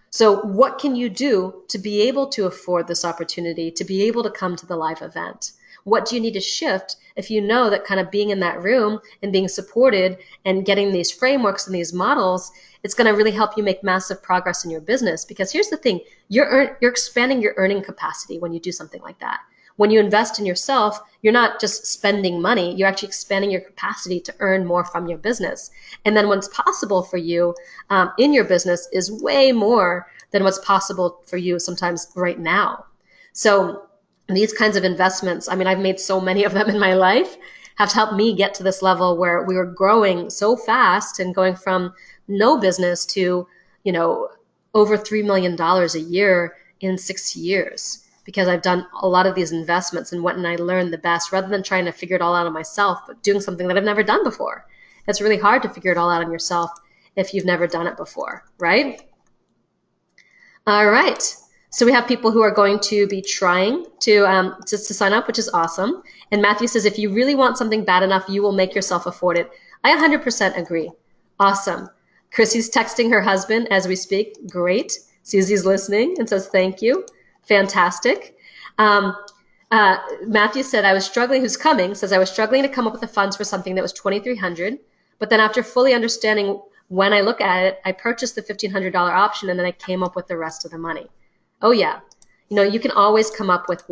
Speaker 1: So what can you do to be able to afford this opportunity, to be able to come to the live event? What do you need to shift if you know that kind of being in that room and being supported and getting these frameworks and these models, it's going to really help you make massive progress in your business? Because here's the thing, you're expanding your earning capacity when you do something like that. When you invest in yourself, you're not just spending money, you're actually expanding your capacity to earn more from your business. And then what's possible for you in your business is way more than what's possible for you sometimes right now. So these kinds of investments, I mean, I've made so many of them in my life, have helped me get to this level where we were growing so fast and going from no business to, you know, over $3 million a year in 6 years. Because I've done a lot of these investments and went and I learned the best rather than trying to figure it all out on myself, but doing something that I've never done before. It's really hard to figure it all out on yourself if you've never done it before, right? All right. So we have people who are going to be trying to sign up, which is awesome. And Matthew says, if you really want something bad enough, you will make yourself afford it. I 100% agree. Awesome. Chrissy's texting her husband as we speak. Great. Susie's listening and says, thank you. Fantastic. Matthew said, I was struggling, who's coming, says, I was struggling to come up with the funds for something that was $2,300. But then after fully understanding when I look at it, I purchased the $1,500 option and then I came up with the rest of the money. Oh yeah. You know, you can always come up with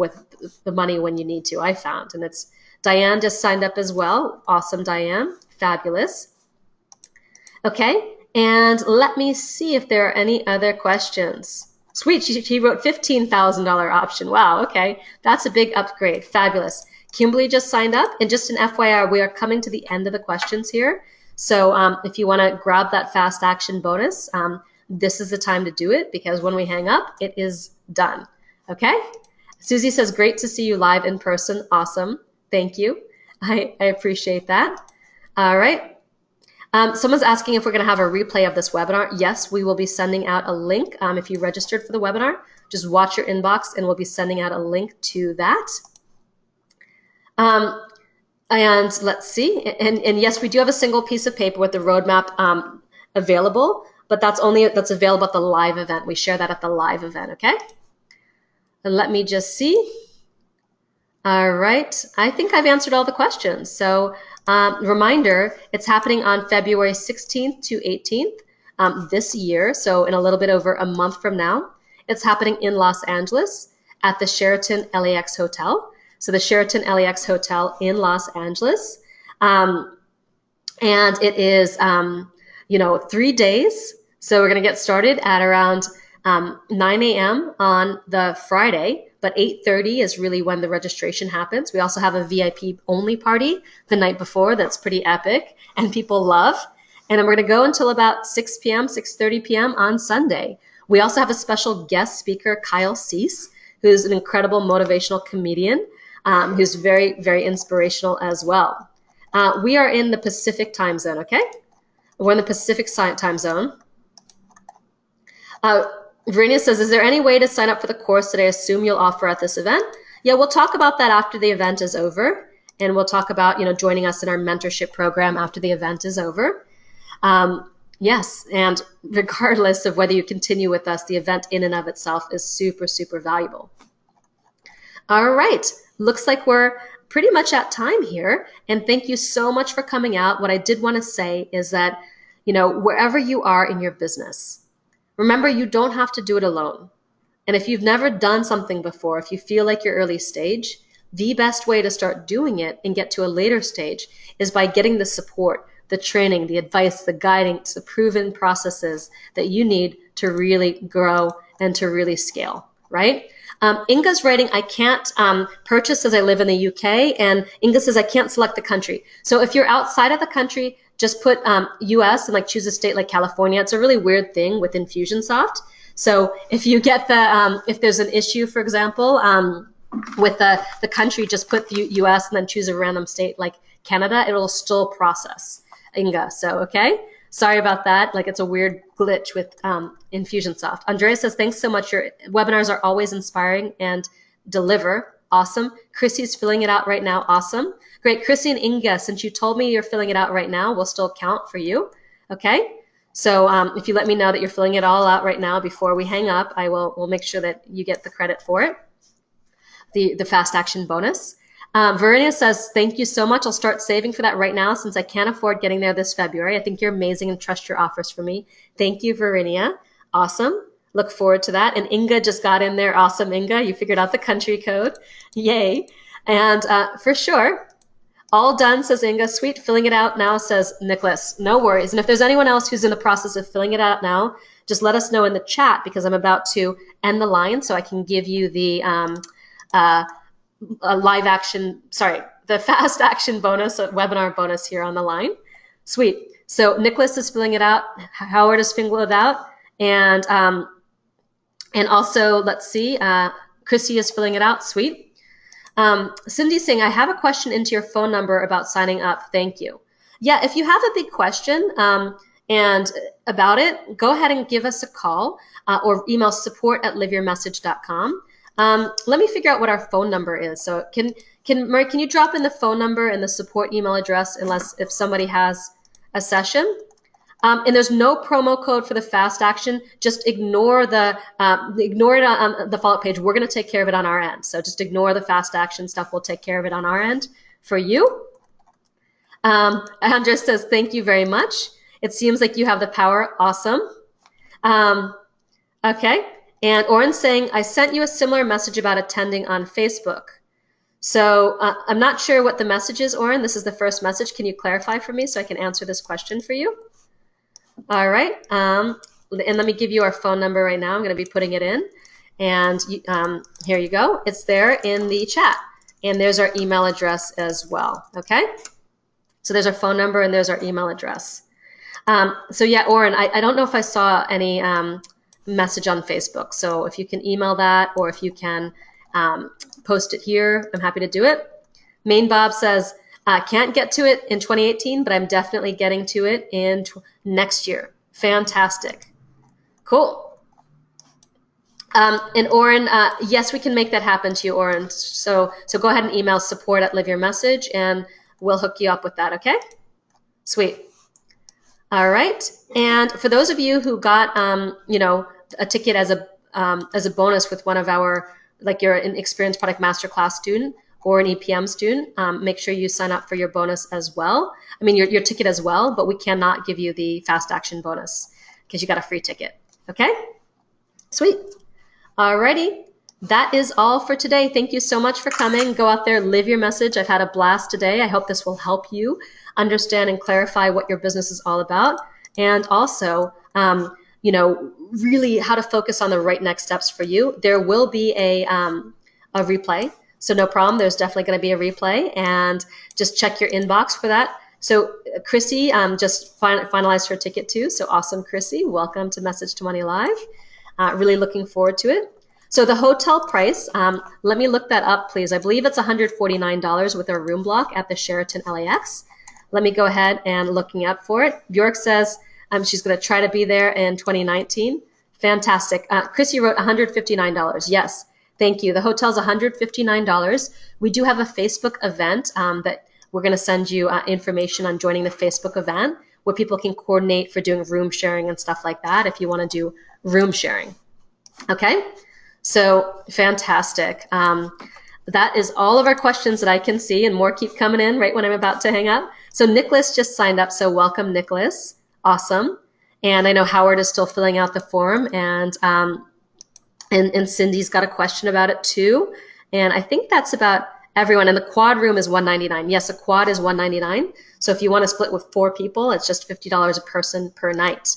Speaker 1: the money when you need to, I found. And it's Diane just signed up as well. Awesome, Diane. Fabulous. Okay. And let me see if there are any other questions. Sweet, she wrote $15,000 option. Wow, okay. That's a big upgrade. Fabulous. Kimberly just signed up. And just an FYI, we are coming to the end of the questions here. So if you want to grab that fast action bonus, this is the time to do it because when we hang up, it is Done. Okay? Susie says, great to see you live in person. Awesome. Thank you. I appreciate that. All right. Someone's asking if we're going to have a replay of this webinar. Yes, we will be sending out a link. If you registered for the webinar, just watch your inbox and we'll be sending out a link to that. And let's see. And yes, we do have a single piece of paper with the roadmap available, but that's available at the live event. We share that at the live event, okay? And let me just see. All right. I think I've answered all the questions. So reminder, it's happening on February 16th to 18th this year, so in a little bit over a month from now. It's happening in Los Angeles at the Sheraton LAX Hotel. So the Sheraton LAX Hotel in Los Angeles. And it is, 3 days. So we're going to get started at around 9 a.m. on the Friday, but 8:30 is really when the registration happens. We also have a VIP only party the night before that's pretty epic and people love. And then we're going to go until about 6 p.m., 6:30 p.m. on Sunday. We also have a special guest speaker, Kyle Cease, who's an incredible motivational comedian, who's very, very inspirational as well. We are in the Pacific time zone, okay? We're in the Pacific time zone. Verena says, is there any way to sign up for the course that I assume you'll offer at this event? Yeah, we'll talk about that after the event is over. And we'll talk about, joining us in our mentorship program after the event is over. Yes, and regardless of whether you continue with us, the event in and of itself is super, super valuable. All right, looks like we're pretty much at time here. And thank you so much for coming out. What I did want to say is that, wherever you are in your business, remember, you don't have to do it alone. And if you've never done something before, if you feel like you're early stage, the best way to start doing it and get to a later stage is by getting the support, the training, the advice, the guidance, the proven processes that you need to really grow and to really scale, right? Inga's writing, I can't purchase as I live in the UK, and Inga says I can't select the country. So if you're outside of the country, just put US and choose a state like California. It's a really weird thing with Infusionsoft. So if you get if there's an issue, for example, with the country, just put the US and then choose a random state like Canada. It will still process, Inga. So, okay. Sorry about that. It's a weird glitch with Infusionsoft. Andrea says, thanks so much. Your webinars are always inspiring and deliver. Awesome. Chrissy's filling it out right now. Awesome. Great. Chrissy and Inga, since you told me you're filling it out right now, we'll still count for you. Okay. So if you let me know that you're filling it all out right now before we hang up, we'll make sure that you get the credit for it, the fast action bonus. Verenia says, thank you so much. I'll start saving for that right now since I can't afford getting there this February. I think you're amazing and trust your offers for me. Thank you, Verenia. Awesome. Look forward to that. And Inga just got in there. Awesome, Inga. You figured out the country code. Yay. And for sure, all done, says Inga. Sweet. Filling it out now, says Nicholas. No worries. And if there's anyone else who's in the process of filling it out now, just let us know in the chat because I'm about to end the line so I can give you the the fast action bonus, webinar bonus here on the line. Sweet. So Nicholas is filling it out. Howard is filling it out. And also, let's see, Chrissy is filling it out. Sweet. Cindy's saying, I have a question into your phone number about signing up. Thank you. Yeah, if you have a big question and about it, go ahead and give us a call or email support@liveyourmessage.com. Let me figure out what our phone number is. So Murray, can you drop in the phone number and the support email address if somebody has a session? And there's no promo code for the fast action. Just ignore it on the follow-up page. We're going to take care of it on our end. So just ignore the fast action stuff. We'll take care of it on our end for you. Andrea says, thank you very much. It seems like you have the power. Awesome. Okay. And Oren's saying, I sent you a similar message about attending on Facebook. So I'm not sure what the message is, Oren. This is the first message. Can you clarify for me so I can answer this question for you? All right. And let me give you our phone number right now. I'm going to be putting it in. And here you go. It's there in the chat. And there's our email address as well. Okay? So there's our phone number and there's our email address. So yeah, Oren, I don't know if I saw any message on Facebook. So if you can email that, or if you can post it here, I'm happy to do it. Main Bob says, can't get to it in 2018, but I'm definitely getting to it in next year. Fantastic. Cool. And Oren, yes, we can make that happen to you, Oren. So go ahead and email support@liveyourmessage, and we'll hook you up with that, okay? Sweet. All right. And for those of you who got, you know, a ticket as a bonus with one of our, like you're an Experienced Product Masterclass student or an EPM student, make sure you sign up for your bonus as well. I mean, your ticket as well, but we cannot give you the fast action bonus because you got a free ticket. Okay? Sweet. Alrighty. That is all for today. Thank you so much for coming. Go out there, live your message. I've had a blast today. I hope this will help you understand and clarify what your business is all about, and also, you know, really how to focus on the right next steps for you. There will be a replay, so no problem. There's definitely going to be a replay, and just check your inbox for that. So Chrissy just finalized her ticket too. So awesome, Chrissy. Welcome to Message to Money Live. Really looking forward to it. So the hotel price, let me look that up, please. I believe it's $149 with our room block at the Sheraton LAX. Let me go ahead and looking up for it. Bjork says she's going to try to be there in 2019. Fantastic. Chrissy wrote $159. Yes, thank you. The hotel's $159. We do have a Facebook event that we're going to send you information on joining the Facebook event where people can coordinate for doing room sharing and stuff like that if you want to do room sharing. Okay, so fantastic. That is all of our questions that I can see, and more keep coming in right when I'm about to hang up. So Nicholas just signed up, so welcome, Nicholas. Awesome. And I know Howard is still filling out the form, and Cindy's got a question about it too. And I think that's about everyone. And the quad room is $199. Yes, a quad is $199. So if you want to split with 4 people, it's just $50 a person per night.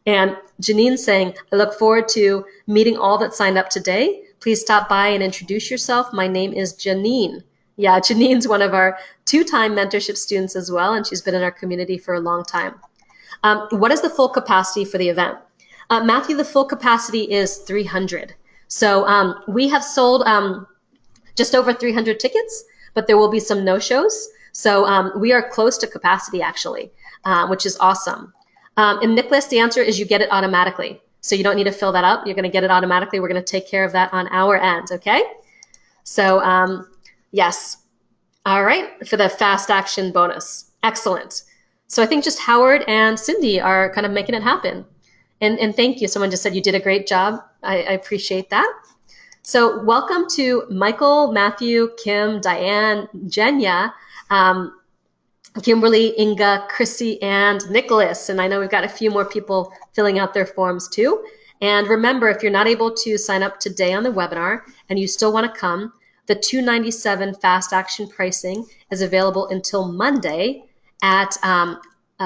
Speaker 1: And Janine's saying, I look forward to meeting all that signed up today. Please stop by and introduce yourself. My name is Janine. Yeah, Janine's one of our 2-time mentorship students as well, and she's been in our community for a long time. What is the full capacity for the event? Matthew, the full capacity is 300. So we have sold just over 300 tickets, but there will be some no-shows. So we are close to capacity, actually, which is awesome. And Nicholas, the answer is you get it automatically. So you don't need to fill that up. You're going to get it automatically. We're going to take care of that on our end, okay? So yes. All right, for the fast action bonus. Excellent. So I think just Howard and Cindy are kind of making it happen. And thank you. Someone just said you did a great job. I appreciate that. So welcome to Michael, Matthew, Kim, Diane, Jenya, Kimberly, Inga, Chrissy, and Nicholas. And I know we've got a few more people filling out their forms too. And remember, if you're not able to sign up today on the webinar and you still want to come, the $297 fast action pricing is available until Monday at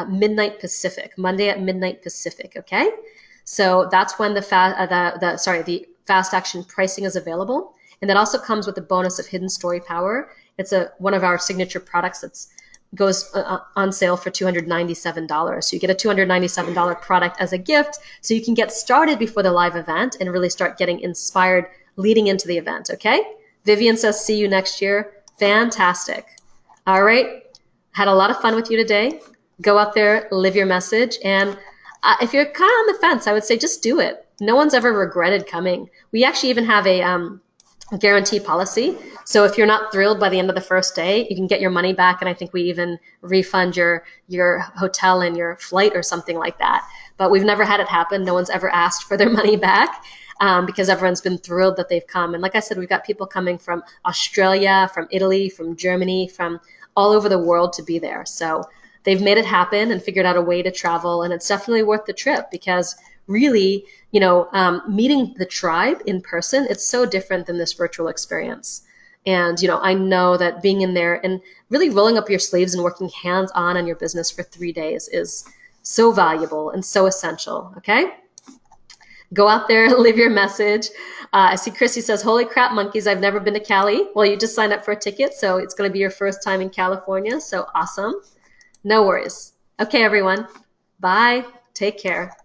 Speaker 1: midnight Pacific. Monday at midnight Pacific. Okay, so that's when the fast action pricing is available, and that also comes with the bonus of Hidden Story Power. It's one of our signature products that's goes on sale for $297. So you get a $297 product as a gift, so you can get started before the live event and really start getting inspired leading into the event. Okay. Vivian says, see you next year. Fantastic. All right. Had a lot of fun with you today. Go out there, live your message. And if you're kind of on the fence, I would say just do it. No one's ever regretted coming. We actually even have a guarantee policy. So if you're not thrilled by the end of the first day, you can get your money back. And I think we even refund your hotel and your flight or something like that. But we've never had it happen. No one's ever asked for their money back. Because everyone's been thrilled that they've come. And like I said, we've got people coming from Australia, from Italy, from Germany, from all over the world to be there. So they've made it happen and figured out a way to travel. And it's definitely worth the trip because really, you know, meeting the tribe in person, it's so different than this virtual experience. And, you know, I know that being in there and really rolling up your sleeves and working hands-on on your business for 3 days is so valuable and so essential, okay? Go out there, live your message. I see Chrissy says, holy crap, monkeys, I've never been to Cali. Well, you just signed up for a ticket, so it's going to be your first time in California, so awesome. No worries. Okay, everyone. Bye. Take care.